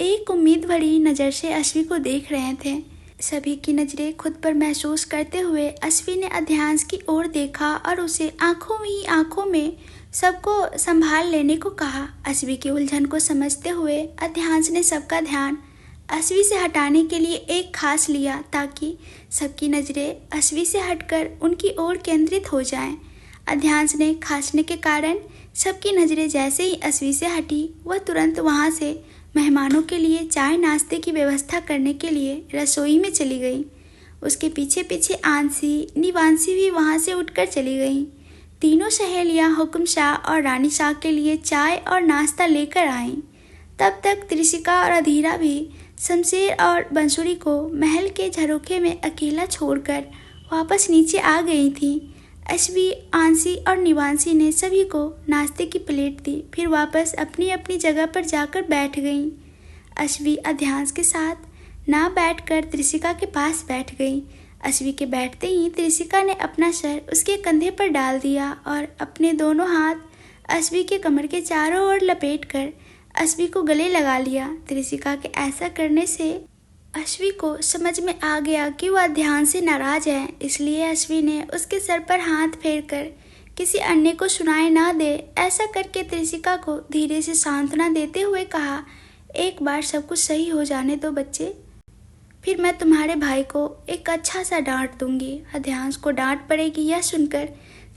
एक उम्मीद भरी नज़र से अश्वी को देख रहे थे। सभी की नज़रें खुद पर महसूस करते हुए अश्वी ने अध्यांश की ओर देखा और उसे आंखों में सबको संभाल लेने को कहा। अश्वी की उलझन को समझते हुए अध्यांश ने सबका ध्यान अश्वी से हटाने के लिए एक खास लिया ताकि सबकी नज़रें अश्वी से हटकर उनकी ओर केंद्रित हो जाएं। अध्यांश ने खांसने के कारण सबकी नज़रें जैसे ही अश्वी से हटी वह तुरंत वहाँ से मेहमानों के लिए चाय नाश्ते की व्यवस्था करने के लिए रसोई में चली गई। उसके पीछे पीछे आंसी निवांसी भी वहाँ से उठकर चली गईं। तीनों सहेलियाँ हुक्म शाह और रानी शाह के लिए चाय और नाश्ता लेकर आईं। तब तक त्रिशिका और अधीरा भी शमशेर और बंसुरी को महल के झरोखे में अकेला छोड़कर वापस नीचे आ गई थीं। अश्वी, आंसी और निवांसी ने सभी को नाश्ते की प्लेट दी, फिर वापस अपनी अपनी जगह पर जाकर बैठ गईं। अश्वी अध्यांश के साथ ना बैठकर त्रिशिका के पास बैठ गई। अश्वी के बैठते ही त्रिशिका ने अपना सर उसके कंधे पर डाल दिया और अपने दोनों हाथ अश्वी के कमर के चारों ओर लपेटकर अश्वी को गले लगा लिया। त्रिशिका के ऐसा करने से अश्वी को समझ में आ गया कि वह ध्यान से नाराज है, इसलिए अश्वी ने उसके सर पर हाथ फेरकर किसी अन्य को सुनाई ना दे ऐसा करके त्रिशिका को धीरे से सांत्वना देते हुए कहा, एक बार सब कुछ सही हो जाने दो बच्चे, फिर मैं तुम्हारे भाई को एक अच्छा सा डांट दूंगी। अध्यांश को डांट पड़ेगी यह सुनकर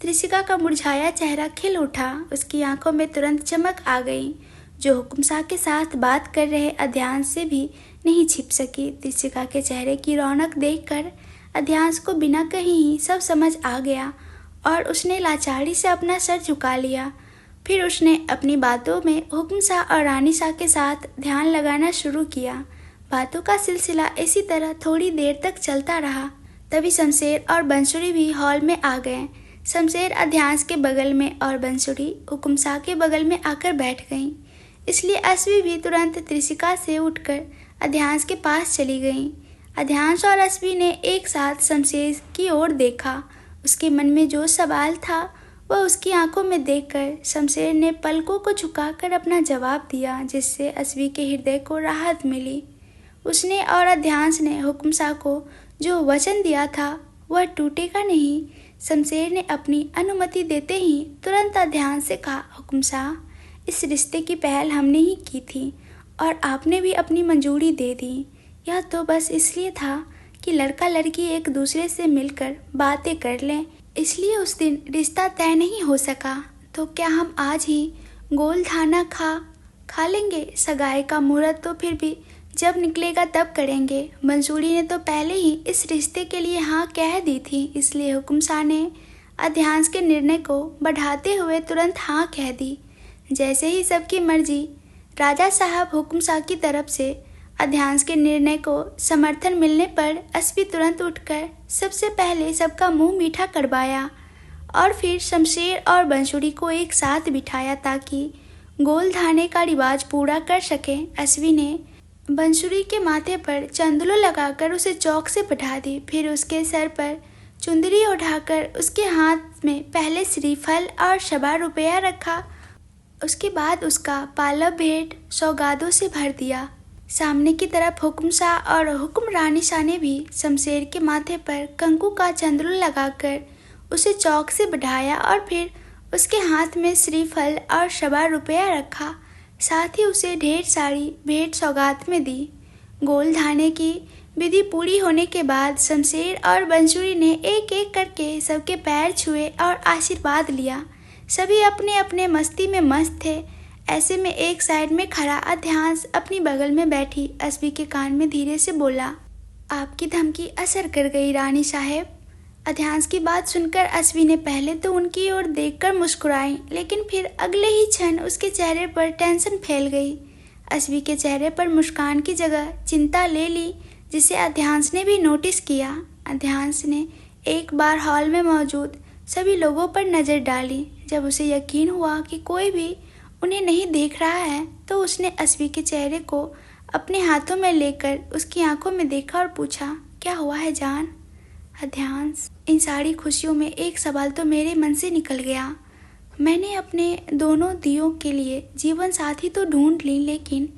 त्रिशिका का मुरझाया चेहरा खिल उठा। उसकी आंखों में तुरंत चमक आ गई, जो हुक्म शाह के साथ बात कर रहे अध्यांश से भी नहीं छिप सकी। त्रिशिका के चेहरे की रौनक देखकर अध्यांश को बिना कहीं ही सब समझ आ गया और उसने लाचारी से अपना सर झुका लिया। फिर उसने अपनी बातों में हुक्म शाह और रानी शाह के साथ ध्यान लगाना शुरू किया। बातों का सिलसिला इसी तरह थोड़ी देर तक चलता रहा। तभी शमशेर और बंसुरी भी हॉल में आ गए। शमशेर अध्यांश के बगल में और बंसुरी हुक्म शाह के बगल में आकर बैठ गईं। इसलिए अश्वी भी तुरंत त्रिशिका से उठकर अध्यांश के पास चली गईं। अध्यांश और अश्वी ने एक साथ शमशेर की ओर देखा। उसके मन में जो सवाल था वह उसकी आंखों में देखकर शमशेर ने पलकों को झुकाकर अपना जवाब दिया, जिससे अश्वी के हृदय को राहत मिली। उसने और अध्यांश ने हुक्म शाह को जो वचन दिया था वह टूटेगा नहीं। शमशेर ने अपनी अनुमति देते ही तुरंत अध्यांश से कहा, हुक्म शाह, इस रिश्ते की पहल हमने ही की थी और आपने भी अपनी मंजूरी दे दी। यह तो बस इसलिए था कि लड़का लड़की एक दूसरे से मिलकर बातें कर लें, इसलिए उस दिन रिश्ता तय नहीं हो सका। तो क्या हम आज ही गोलधाना खा लेंगे? सगाई का मुहूर्त तो फिर भी जब निकलेगा तब करेंगे। मंसूरी ने तो पहले ही इस रिश्ते के लिए हाँ कह दी थी, इसलिए हुक्म शाह ने अध्यांश के निर्णय को बढ़ाते हुए तुरंत हाँ कह दी। जैसे ही सबकी मर्जी, राजा साहब हुक्म शाह की तरफ से अध्यांश के निर्णय को समर्थन मिलने पर अश्वी तुरंत उठकर सबसे पहले सबका मुंह मीठा करवाया और फिर शमशेर और बंसुरी को एक साथ बिठाया ताकि गोलधाने का रिवाज पूरा कर सके। अश्वी ने बंसुरी के माथे पर चंदलो लगाकर उसे चौक से बैठा दी, फिर उसके सर पर चुंदरी उठाकर उसके हाथ में पहले श्रीफल और 1.25 रुपया रखा। उसके बाद उसका पाला भेंट सौगातों से भर दिया। सामने की तरफ हुक्म शाह और हुक्म रानी शाह ने भी शमशेर के माथे पर कंकु का चंद्र लगाकर उसे चौक से बढ़ाया और फिर उसके हाथ में श्रीफल और 1.25 रुपया रखा। साथ ही उसे ढेर सारी भेंट सौगात में दी। गोलधाने की विधि पूरी होने के बाद शमशेर और बंसुरी ने एक एक करके सबके पैर छुए और आशीर्वाद लिया। सभी अपने अपने मस्ती में मस्त थे। ऐसे में एक साइड में खड़ा अध्यांश अपनी बगल में बैठी अश्वी के कान में धीरे से बोला, आपकी धमकी असर कर गई रानी साहब। अध्यांश की बात सुनकर अश्वी ने पहले तो उनकी ओर देखकर मुस्कुराई, लेकिन फिर अगले ही क्षण उसके चेहरे पर टेंशन फैल गई। अश्वी के चेहरे पर मुस्कान की जगह चिंता ले ली, जिसे अध्यांश ने भी नोटिस किया। अध्यांश ने एक बार हॉल में मौजूद सभी लोगों पर नज़र डाली। जब उसे यकीन हुआ कि कोई भी उन्हें नहीं देख रहा है तो उसने अश्वी के चेहरे को अपने हाथों में लेकर उसकी आंखों में देखा और पूछा, क्या हुआ है जान? अध्यांश, इन सारी खुशियों में एक सवाल तो मेरे मन से निकल गया। मैंने अपने दोनों दियों के लिए जीवन साथी तो ढूंढ ली, लेकिन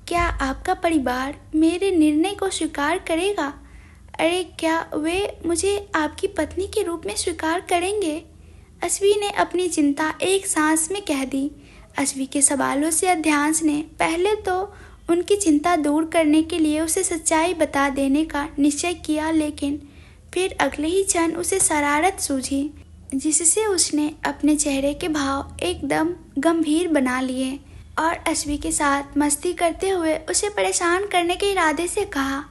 क्या आपका परिवार मेरे निर्णय को स्वीकार करेगा? अरे क्या वे मुझे आपकी पत्नी के रूप में स्वीकार करेंगे? अश्वी ने अपनी चिंता एक सांस में कह दी। अश्वी के सवालों से अध्यांश ने पहले तो उनकी चिंता दूर करने के लिए उसे सच्चाई बता देने का निश्चय किया, लेकिन फिर अगले ही क्षण उसे शरारत सूझी, जिससे उसने अपने चेहरे के भाव एकदम गंभीर बना लिए। और अश्वी के साथ मस्ती करते हुए उसे परेशान करने के इरादे से कहा,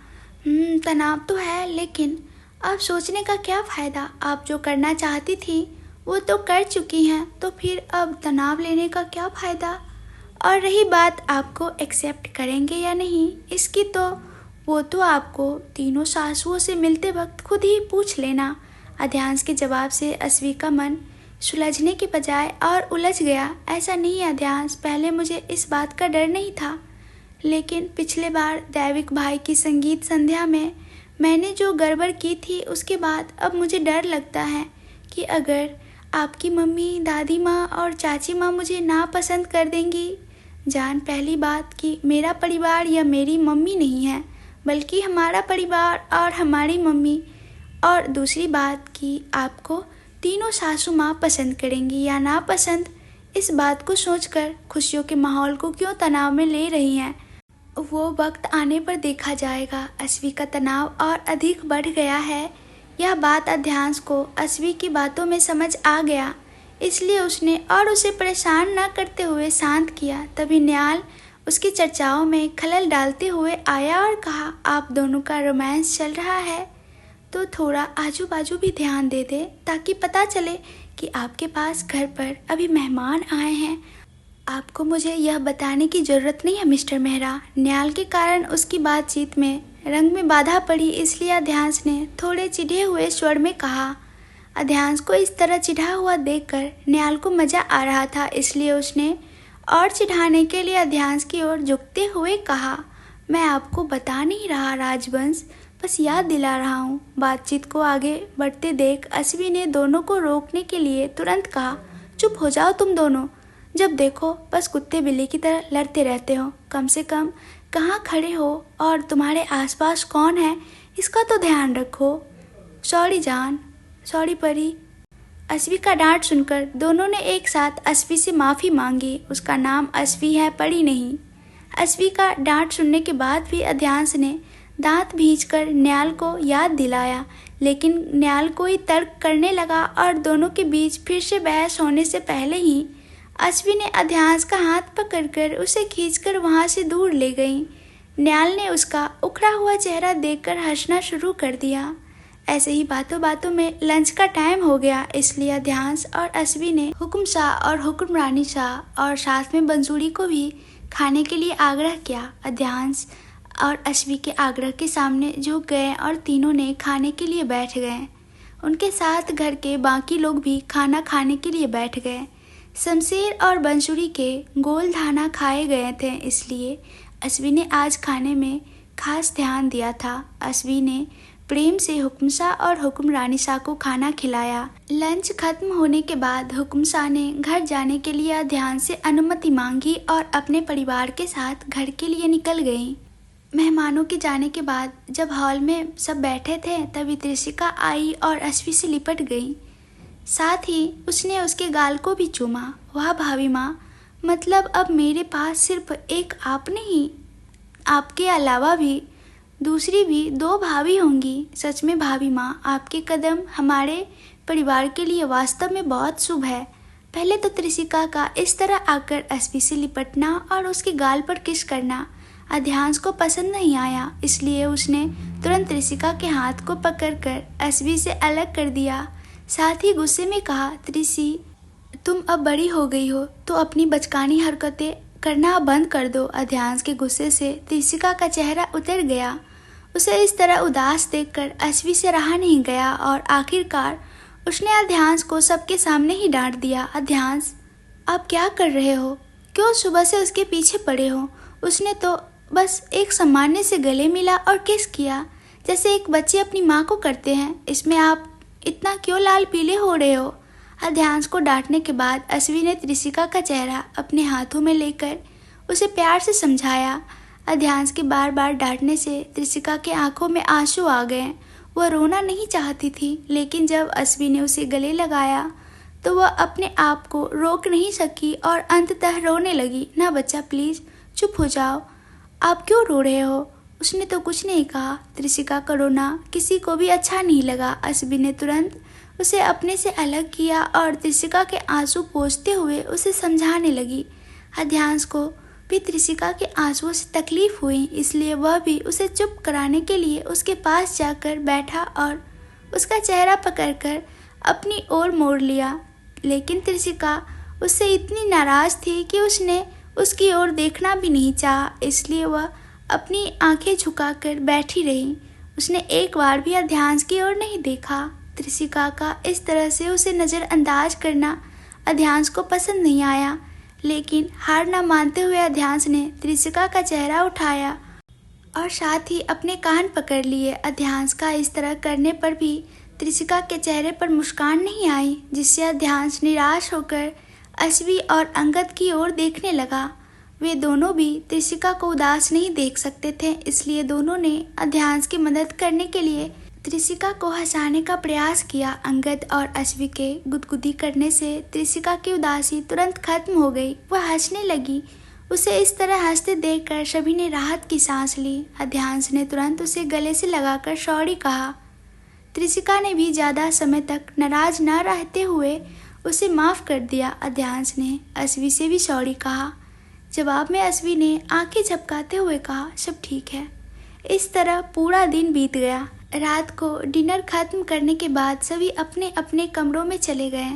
तनाव तो है, लेकिन अब सोचने का क्या फ़ायदा। आप जो करना चाहती थी वो तो कर चुकी हैं, तो फिर अब तनाव लेने का क्या फ़ायदा। और रही बात आपको एक्सेप्ट करेंगे या नहीं, इसकी तो वो तो आपको तीनों सासुओं से मिलते वक्त खुद ही पूछ लेना। अध्यांश के जवाब से अश्वी का मन सुलझने के बजाय और उलझ गया। ऐसा नहीं अध्यांश, पहले मुझे इस बात का डर नहीं था, लेकिन पिछले बार दैविक भाई की संगीत संध्या में मैंने जो गड़बड़ की थी उसके बाद अब मुझे डर लगता है कि अगर आपकी मम्मी, दादी माँ और चाची माँ मुझे नापसंद कर देंगी। जान, पहली बात कि मेरा परिवार या मेरी मम्मी नहीं है, बल्कि हमारा परिवार और हमारी मम्मी। और दूसरी बात कि आपको तीनों सासू माँ पसंद करेंगी या नापसंद, इस बात को सोचकर खुशियों के माहौल को क्यों तनाव में ले रही हैं। वो वक्त आने पर देखा जाएगा। अश्वी का तनाव और अधिक बढ़ गया है। यह बात अध्यांश को अश्वी की बातों में समझ आ गया, इसलिए उसने और उसे परेशान न करते हुए शांत किया। तभी न्याल उसकी चर्चाओं में खलल डालते हुए आया और कहा, आप दोनों का रोमांस चल रहा है तो थोड़ा आजू बाजू भी ध्यान दे दे, ताकि पता चले कि आपके पास घर पर अभी मेहमान आए हैं। आपको मुझे यह बताने की ज़रूरत नहीं है मिस्टर मेहरा। न्याल के कारण उसकी बातचीत में रंग में बाधा पड़ी, इसलिए अध्यांश ने थोड़े चिढ़े हुए स्वर में कहा। अध्यांश को इस तरह चिढ़ा हुआ देखकर न्याल को मज़ा आ रहा था, इसलिए उसने और चिढ़ाने के लिए अध्यांश की ओर झुकते हुए कहा, मैं आपको बता नहीं रहा राजवंश, बस याद दिला रहा हूँ। बातचीत को आगे बढ़ते देख अश्वी ने दोनों को रोकने के लिए तुरंत कहा, चुप हो जाओ तुम दोनों। जब देखो बस कुत्ते बिल्ली की तरह लड़ते रहते हो। कम से कम कहाँ खड़े हो और तुम्हारे आसपास कौन है, इसका तो ध्यान रखो। सॉरी जान, सॉरी परी। अश्वी का डांट सुनकर दोनों ने एक साथ अश्वी से माफ़ी मांगी। उसका नाम अश्वी है, परी नहीं। अश्वी का डांट सुनने के बाद भी अध्यांश ने दांत भींचकर न्याल को याद दिलाया, लेकिन न्याल कोई तर्क करने लगा और दोनों के बीच फिर से बहस होने से पहले ही अश्वी ने अध्यांश का हाथ पकड़कर उसे खींचकर वहां से दूर ले गई। न्याल ने उसका उखड़ा हुआ चेहरा देखकर हंसना शुरू कर दिया। ऐसे ही बातों बातों में लंच का टाइम हो गया, इसलिए अध्यांश और अश्वी ने हुक्म शाह और हुक्मरानी शाह और साथ में बंसूरी को भी खाने के लिए आग्रह किया। अध्यांश और अश्वी के आग्रह के सामने झुक गए और तीनों ने खाने के लिए बैठ गए। उनके साथ घर के बाकी लोग भी खाना खाने के लिए बैठ गए। शमशेर और बंसूरी के गोल धाना खाए गए थे, इसलिए अश्वी ने आज खाने में खास ध्यान दिया था। अश्वी ने प्रेम से हुक्म शाह और हुक्मरानी शाह को खाना खिलाया। लंच खत्म होने के बाद हुक्म शाह ने घर जाने के लिए ध्यान से अनुमति मांगी और अपने परिवार के साथ घर के लिए निकल गई। मेहमानों के जाने के बाद जब हॉल में सब बैठे थे, तभी त्रिशिका आई और अश्वी से लिपट गई। साथ ही उसने उसके गाल को भी चूमा। वाह भाभी माँ, मतलब अब मेरे पास सिर्फ एक आप नहीं, आपके अलावा भी दूसरी भी 2 भाभी होंगी। सच में भाभी माँ, आपके कदम हमारे परिवार के लिए वास्तव में बहुत शुभ है। पहले तो त्रिशिका का इस तरह आकर अश्वी से लिपटना और उसके गाल पर किस करना अध्यांश को पसंद नहीं आया, इसलिए उसने तुरंत त्रिशिका के हाथ को पकड़कर अश्वी से अलग कर दिया। साथ ही गुस्से में कहा, त्रिशी, तुम अब बड़ी हो गई हो तो अपनी बचकानी हरकतें करना बंद कर दो। अध्यांश के गुस्से से त्रिशिका का चेहरा उतर गया। उसे इस तरह उदास देखकर अश्वी से रहा नहीं गया और आखिरकार उसने अध्यांश को सबके सामने ही डांट दिया। अध्यांश, आप क्या कर रहे हो? क्यों सुबह से उसके पीछे पड़े हो? उसने तो बस एक सामान्य से गले मिला और किस किया, जैसे एक बच्चे अपनी माँ को करते हैं। इसमें आप इतना क्यों लाल पीले हो रहे हो? अध्यांश को डांटने के बाद अश्वी ने त्रिशिका का चेहरा अपने हाथों में लेकर उसे प्यार से समझाया। अध्यांश के बार बार डांटने से त्रिशिका के आंखों में आंसू आ गए। वह रोना नहीं चाहती थी, लेकिन जब अश्वी ने उसे गले लगाया तो वह अपने आप को रोक नहीं सकी और अंततः रोने लगी। ना बच्चा, प्लीज़ चुप हो जाओ। आप क्यों रो रहे हो? उसने तो कुछ नहीं कहा। त्रिशिका का रोना किसी को भी अच्छा नहीं लगा। अश्वी ने तुरंत उसे अपने से अलग किया और त्रिशिका के आंसू पोंछते हुए उसे समझाने लगी। अध्यांश को भी त्रिशिका के आंसुओं से तकलीफ हुई, इसलिए वह भी उसे चुप कराने के लिए उसके पास जाकर बैठा और उसका चेहरा पकड़कर अपनी ओर मोड़ लिया। लेकिन त्रिशिका उससे इतनी नाराज थी कि उसने उसकी ओर देखना भी नहीं चाहा, इसलिए वह अपनी आंखें झुकाकर बैठी रही। उसने एक बार भी अध्यांश की ओर नहीं देखा। त्रिशिका का इस तरह से उसे नज़रअंदाज करना अध्यांश को पसंद नहीं आया, लेकिन हार न मानते हुए अध्यांश ने त्रिशिका का चेहरा उठाया और साथ ही अपने कान पकड़ लिए। अध्यांश का इस तरह करने पर भी त्रिशिका के चेहरे पर मुस्कान नहीं आई, जिससे अध्यांश निराश होकर अश्वी और अंगद की ओर देखने लगा। वे दोनों भी त्रिशिका को उदास नहीं देख सकते थे, इसलिए दोनों ने अध्यांश की मदद करने के लिए त्रिशिका को हंसाने का प्रयास किया। अंगद और अश्वी के गुदगुदी करने से त्रिशिका की उदासी तुरंत खत्म हो गई। वह हंसने लगी। उसे इस तरह हंसते देखकर सभी ने राहत की सांस ली। अध्यांश ने तुरंत उसे गले से लगाकर सॉरी कहा। त्रिशिका ने भी ज़्यादा समय तक नाराज न रहते हुए उसे माफ़ कर दिया। अध्यांश ने अश्वी से भी सॉरी कहा। जवाब में अश्वी ने आंखें झपकाते हुए कहा, सब ठीक है। इस तरह पूरा दिन बीत गया। रात को डिनर खत्म करने के बाद सभी अपने अपने कमरों में चले गए।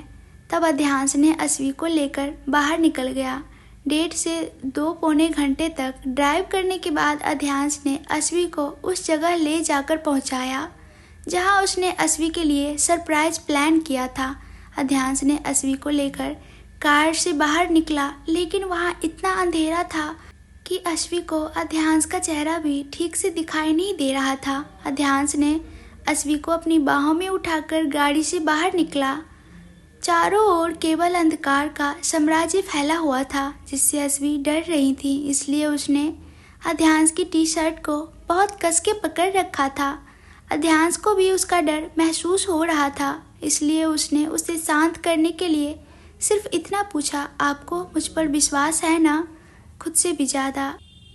तब अध्यांश ने अश्वी को लेकर बाहर निकल गया। 1.5 से 2 पौने घंटे तक ड्राइव करने के बाद अध्यांश ने अश्वी को उस जगह ले जाकर पहुंचाया जहां उसने अश्वी के लिए सरप्राइज प्लान किया था। अध्यांश ने अश्वी को लेकर कार से बाहर निकला, लेकिन वहां इतना अंधेरा था कि अश्वी को अध्यांश का चेहरा भी ठीक से दिखाई नहीं दे रहा था। अध्यांश ने अश्वी को अपनी बाहों में उठाकर गाड़ी से बाहर निकला। चारों ओर केवल अंधकार का साम्राज्य फैला हुआ था, जिससे अश्वी डर रही थी, इसलिए उसने अध्यांश की टी शर्ट को बहुत कस के पकड़ रखा था। अध्यांश को भी उसका डर महसूस हो रहा था, इसलिए उसने उसे शांत करने के लिए सिर्फ इतना पूछा, आपको मुझ पर विश्वास है ना? खुद से भी ज़्यादा।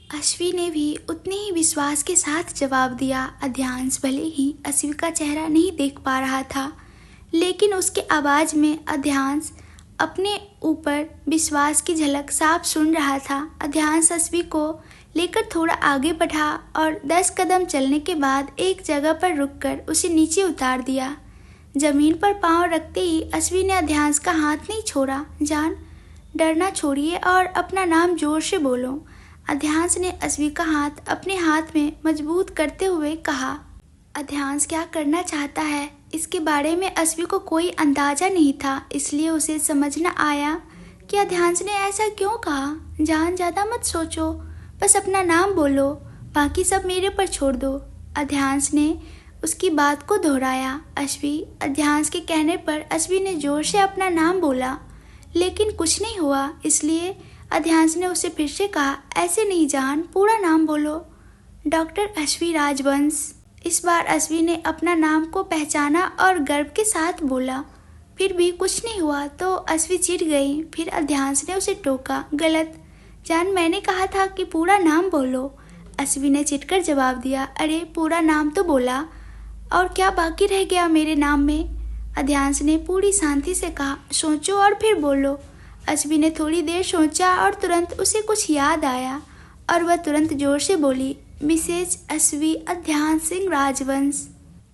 अश्वी ने भी उतने ही विश्वास के साथ जवाब दिया। अध्यांश भले ही अश्वी का चेहरा नहीं देख पा रहा था, लेकिन उसके आवाज़ में अध्यांश अपने ऊपर विश्वास की झलक साफ सुन रहा था। अध्यांश अश्वी को लेकर थोड़ा आगे बढ़ा और 10 कदम चलने के बाद एक जगह पर रुककर उसे नीचे उतार दिया। जमीन पर पांव रखते ही अश्वी ने अध्यांश का हाथ नहीं छोड़ा। जान, डरना छोड़िए और अपना नाम जोर से बोलो। अध्यांश ने अश्वी का हाथ अपने हाथ में मजबूत करते हुए कहा। अध्यांश क्या करना चाहता है इसके बारे में अश्वी को कोई अंदाजा नहीं था, इसलिए उसे समझ न आया कि अध्यांश ने ऐसा क्यों कहा। जान, ज़्यादा मत सोचो, बस अपना नाम बोलो, बाकी सब मेरे पर छोड़ दो। अध्यांश ने उसकी बात को दोहराया। अध्यांश के कहने पर अश्वी ने जोर से अपना नाम बोला, लेकिन कुछ नहीं हुआ, इसलिए अध्यांश ने उसे फिर से कहा, ऐसे नहीं जान, पूरा नाम बोलो। डॉक्टर अश्वी राजवंश। इस बार अश्वी ने अपना नाम को पहचाना और गर्व के साथ बोला। फिर भी कुछ नहीं हुआ तो अश्वी चिढ़ गई। फिर अध्यांश ने उसे टोका, गलत। जान, मैंने कहा था कि पूरा नाम बोलो। अश्वी ने चिढ़कर जवाब दिया, अरे पूरा नाम तो बोला, और क्या बाकी रह गया मेरे नाम में? अध्यांश ने पूरी शांति से कहा, सोचो और फिर बोलो। अश्वी ने थोड़ी देर सोचा और तुरंत उसे कुछ याद आया और वह तुरंत जोर से बोली, मिसेज अश्वी अध्यांश सिंह राजवंश।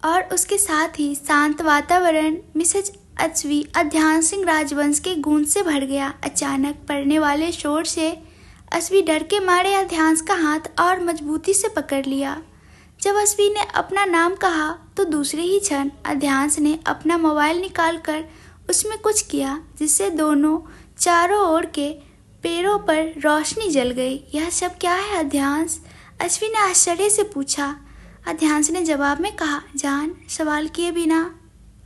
और उसके साथ ही शांत वातावरण मिसेज अश्वी अध्यांश सिंह राजवंश के गूंज से भर गया। अचानक पड़ने वाले शोर से अश्वी डर के मारे अध्यांश का हाथ और मजबूती से पकड़ लिया। जब अश्वी ने अपना नाम कहा तो दूसरे ही क्षण अध्यांश ने अपना मोबाइल निकालकर उसमें कुछ किया, जिससे दोनों चारों ओर के पैरों पर रोशनी जल गई। यह सब क्या है अध्यांश? अश्वी ने आश्चर्य से पूछा। अध्यांश ने जवाब में कहा, जान, सवाल किए बिना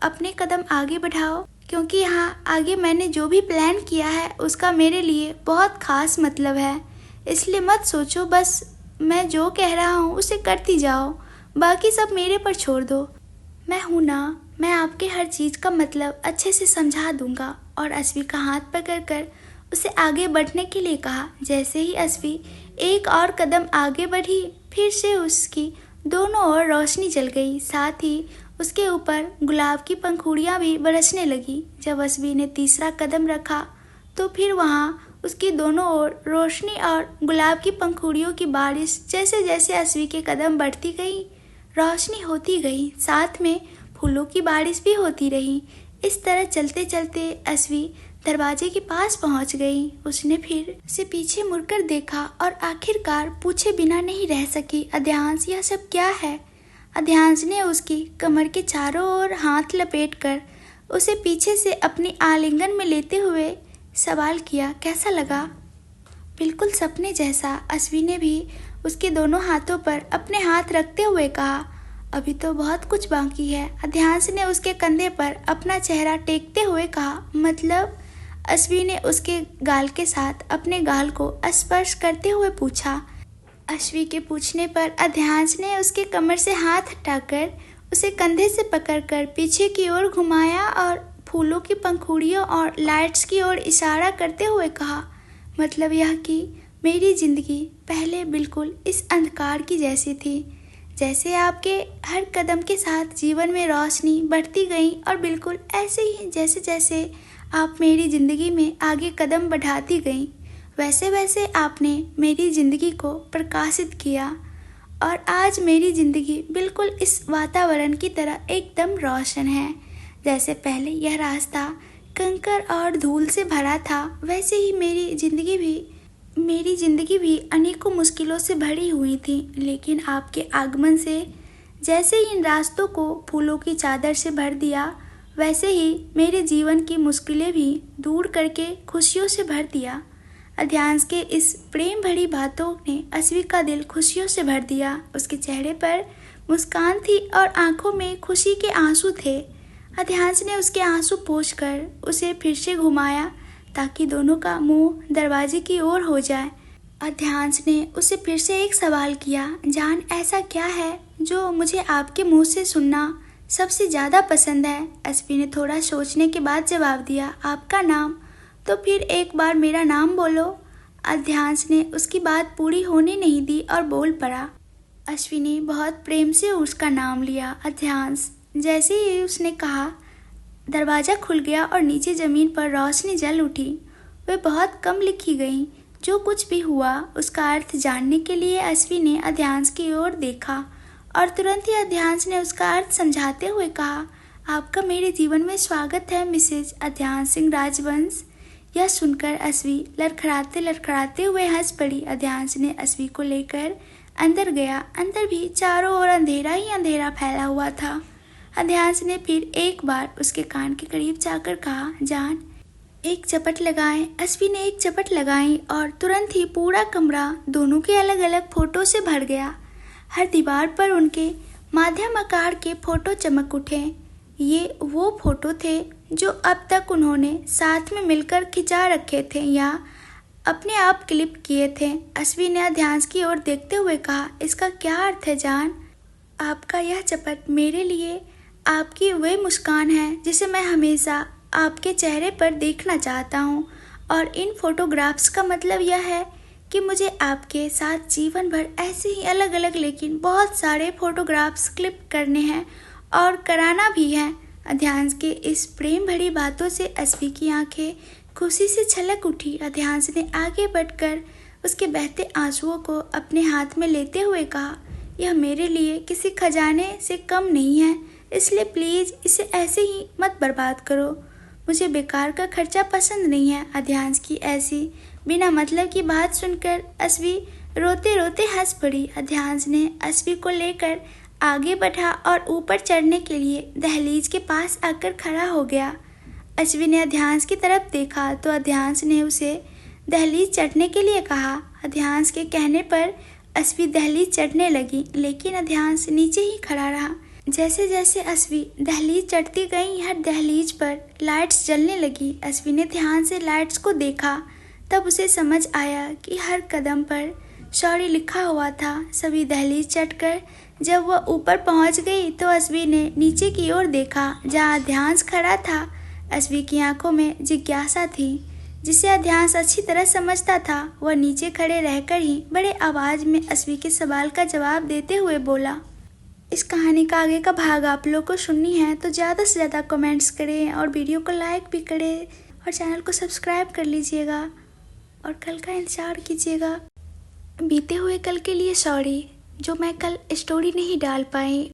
अपने कदम आगे बढ़ाओ, क्योंकि यहाँ आगे मैंने जो भी प्लान किया है उसका मेरे लिए बहुत खास मतलब है, इसलिए मत सोचो, बस मैं जो कह रहा हूँ उसे करती जाओ, बाकी सब मेरे पर छोड़ दो। मैं हूँ ना, मैं आपके हर चीज़ का मतलब अच्छे से समझा दूंगा। और अश्वी का हाथ पकड़कर उसे आगे बढ़ने के लिए कहा। जैसे ही अश्वी एक और कदम आगे बढ़ी, फिर से उसकी दोनों ओर रोशनी जल गई, साथ ही उसके ऊपर गुलाब की पंखुड़ियाँ भी बरसने लगी। जब अश्वी ने तीसरा कदम रखा तो फिर वहाँ उसकी दोनों ओर रोशनी और गुलाब की पंखुड़ियों की बारिश। जैसे जैसे अस्वी के कदम बढ़ती गई, रोशनी होती गई, साथ में फूलों की बारिश भी होती रही। इस तरह चलते चलते अस्वी दरवाजे के पास पहुंच गई। उसने फिर से पीछे मुड़कर देखा और आखिरकार पूछे बिना नहीं रह सकी, अध्यांश यह सब क्या है? अध्यांश ने उसकी कमर के चारों ओर हाथ लपेटकर उसे पीछे से अपनी आलिंगन में लेते हुए सवाल किया, कैसा लगा? बिल्कुल सपने जैसा, अस्वी ने भी उसके दोनों हाथों पर अपने हाथ रखते हुए कहा। अभी तो बहुत कुछ बाकी है। अध्यांश ने उसके कंधे पर अपना चेहरा टेकते हुए कहा। मतलब? अस्वी ने उसके गाल के साथ अपने गाल को स्पर्श करते हुए पूछा। अस्वी के पूछने पर अध्यांश ने उसके कमर से हाथ हटाकर उसे कंधे से पकड़कर पीछे की ओर घुमाया और फूलों की पंखुड़ियों और लाइट्स की ओर इशारा करते हुए कहा, मतलब यह कि मेरी जिंदगी पहले बिल्कुल इस अंधकार की जैसी थी। जैसे आपके हर कदम के साथ जीवन में रोशनी बढ़ती गई और बिल्कुल ऐसे ही जैसे जैसे आप मेरी ज़िंदगी में आगे कदम बढ़ाती गई, वैसे वैसे आपने मेरी ज़िंदगी को प्रकाशित किया और आज मेरी ज़िंदगी बिल्कुल इस वातावरण की तरह एकदम रोशन है। जैसे पहले यह रास्ता कंकर और धूल से भरा था, वैसे ही मेरी ज़िंदगी भी अनेकों मुश्किलों से भरी हुई थी। लेकिन आपके आगमन से जैसे ही इन रास्तों को फूलों की चादर से भर दिया, वैसे ही मेरे जीवन की मुश्किलें भी दूर करके खुशियों से भर दिया। अध्यांश के इस प्रेम भरी बातों ने अस्वी का दिल खुशियों से भर दिया। उसके चेहरे पर मुस्कान थी और आंखों में खुशी के आंसू थे। अध्यांश ने उसके आंसू पोंछकर उसे फिर से घुमाया ताकि दोनों का मुंह दरवाजे की ओर हो जाए। अध्यांश ने उसे फिर से एक सवाल किया, जान ऐसा क्या है जो मुझे आपके मुंह से सुनना सबसे ज़्यादा पसंद है? अस्वी ने थोड़ा सोचने के बाद जवाब दिया, आपका नाम। तो फिर एक बार मेरा नाम बोलो। अध्यांश ने उसकी बात पूरी होने नहीं दी और बोल पड़ा। अस्वी ने बहुत प्रेम से उसका नाम लिया, अध्यांश। जैसे ही उसने कहा, दरवाज़ा खुल गया और नीचे ज़मीन पर रोशनी जल उठी। वे बहुत कम लिखी गई। जो कुछ भी हुआ उसका अर्थ जानने के लिए अस्वी ने अध्यांश की ओर देखा और तुरंत ही अध्यांश ने उसका अर्थ समझाते हुए कहा, आपका मेरे जीवन में स्वागत है मिसेज अध्यांश सिंह राजवंश। यह सुनकर अस्वी लड़खड़ाते लड़खड़ाते हुए हंस पड़ी। अध्यांश ने अस्वी को लेकर अंदर गया। अंदर भी चारों ओर अंधेरा ही अंधेरा फैला हुआ था। अध्यांश ने फिर एक बार उसके कान के करीब जाकर कहा, जान एक चपट लगाएं। अस्वी ने एक चपट लगाई और तुरंत ही पूरा कमरा दोनों के अलग अलग फोटो से भर गया। हर दीवार पर उनके माध्यम आकार के फोटो चमक उठे। ये वो फोटो थे जो अब तक उन्होंने साथ में मिलकर खिंचा रखे थे या अपने आप क्लिप किए थे। अस्वी ने अध्यांश की ओर देखते हुए कहा, इसका क्या अर्थ है जान? आपका यह चपट मेरे लिए आपकी वह मुस्कान है जिसे मैं हमेशा आपके चेहरे पर देखना चाहता हूँ। और इन फोटोग्राफ्स का मतलब यह है कि मुझे आपके साथ जीवन भर ऐसे ही अलग अलग लेकिन बहुत सारे फोटोग्राफ्स क्लिक करने हैं और कराना भी है। अध्यांश के इस प्रेम भरी बातों से अस्वी की आंखें खुशी से छलक उठी। अध्यांश ने आगे बढ़कर उसके बहते आंसुओं को अपने हाथ में लेते हुए कहा, यह मेरे लिए किसी खजाने से कम नहीं है, इसलिए प्लीज़ इसे ऐसे ही मत बर्बाद करो। मुझे बेकार का खर्चा पसंद नहीं है। अध्यांश की ऐसी बिना मतलब की बात सुनकर अस्वी रोते रोते हंस पड़ी। अध्यांश ने अस्वी को लेकर आगे बढ़ा और ऊपर चढ़ने के लिए दहलीज के पास आकर खड़ा हो गया। अस्वी ने अध्यांश की तरफ देखा तो अध्यांश ने उसे दहलीज चढ़ने के लिए कहा। अध्यांश के कहने पर अस्वी दहलीज चढ़ने लगी, लेकिन अध्यांश नीचे ही खड़ा रहा। जैसे जैसे अस्वी दहलीज चढ़ती गई, हर दहलीज पर लाइट्स जलने लगी। अस्वी ने ध्यान से लाइट्स को देखा, तब उसे समझ आया कि हर कदम पर सॉरी लिखा हुआ था। सभी दहलीज चढ़कर जब वह ऊपर पहुंच गई तो अस्वी ने नीचे की ओर देखा जहां अध्यांश खड़ा था। अस्वी की आंखों में जिज्ञासा थी जिसे अध्यांश अच्छी तरह समझता था। वह नीचे खड़े रहकर ही बड़े आवाज में अस्वी के सवाल का जवाब देते हुए बोला, इस कहानी का आगे का भाग आप लोग को सुननी है तो ज़्यादा से ज़्यादा कमेंट्स करें और वीडियो को लाइक भी करें और चैनल को सब्सक्राइब कर लीजिएगा। और कल का इंतज़ार कीजिएगा। बीते हुए कल के लिए सॉरी, जो मैं कल स्टोरी नहीं डाल पाई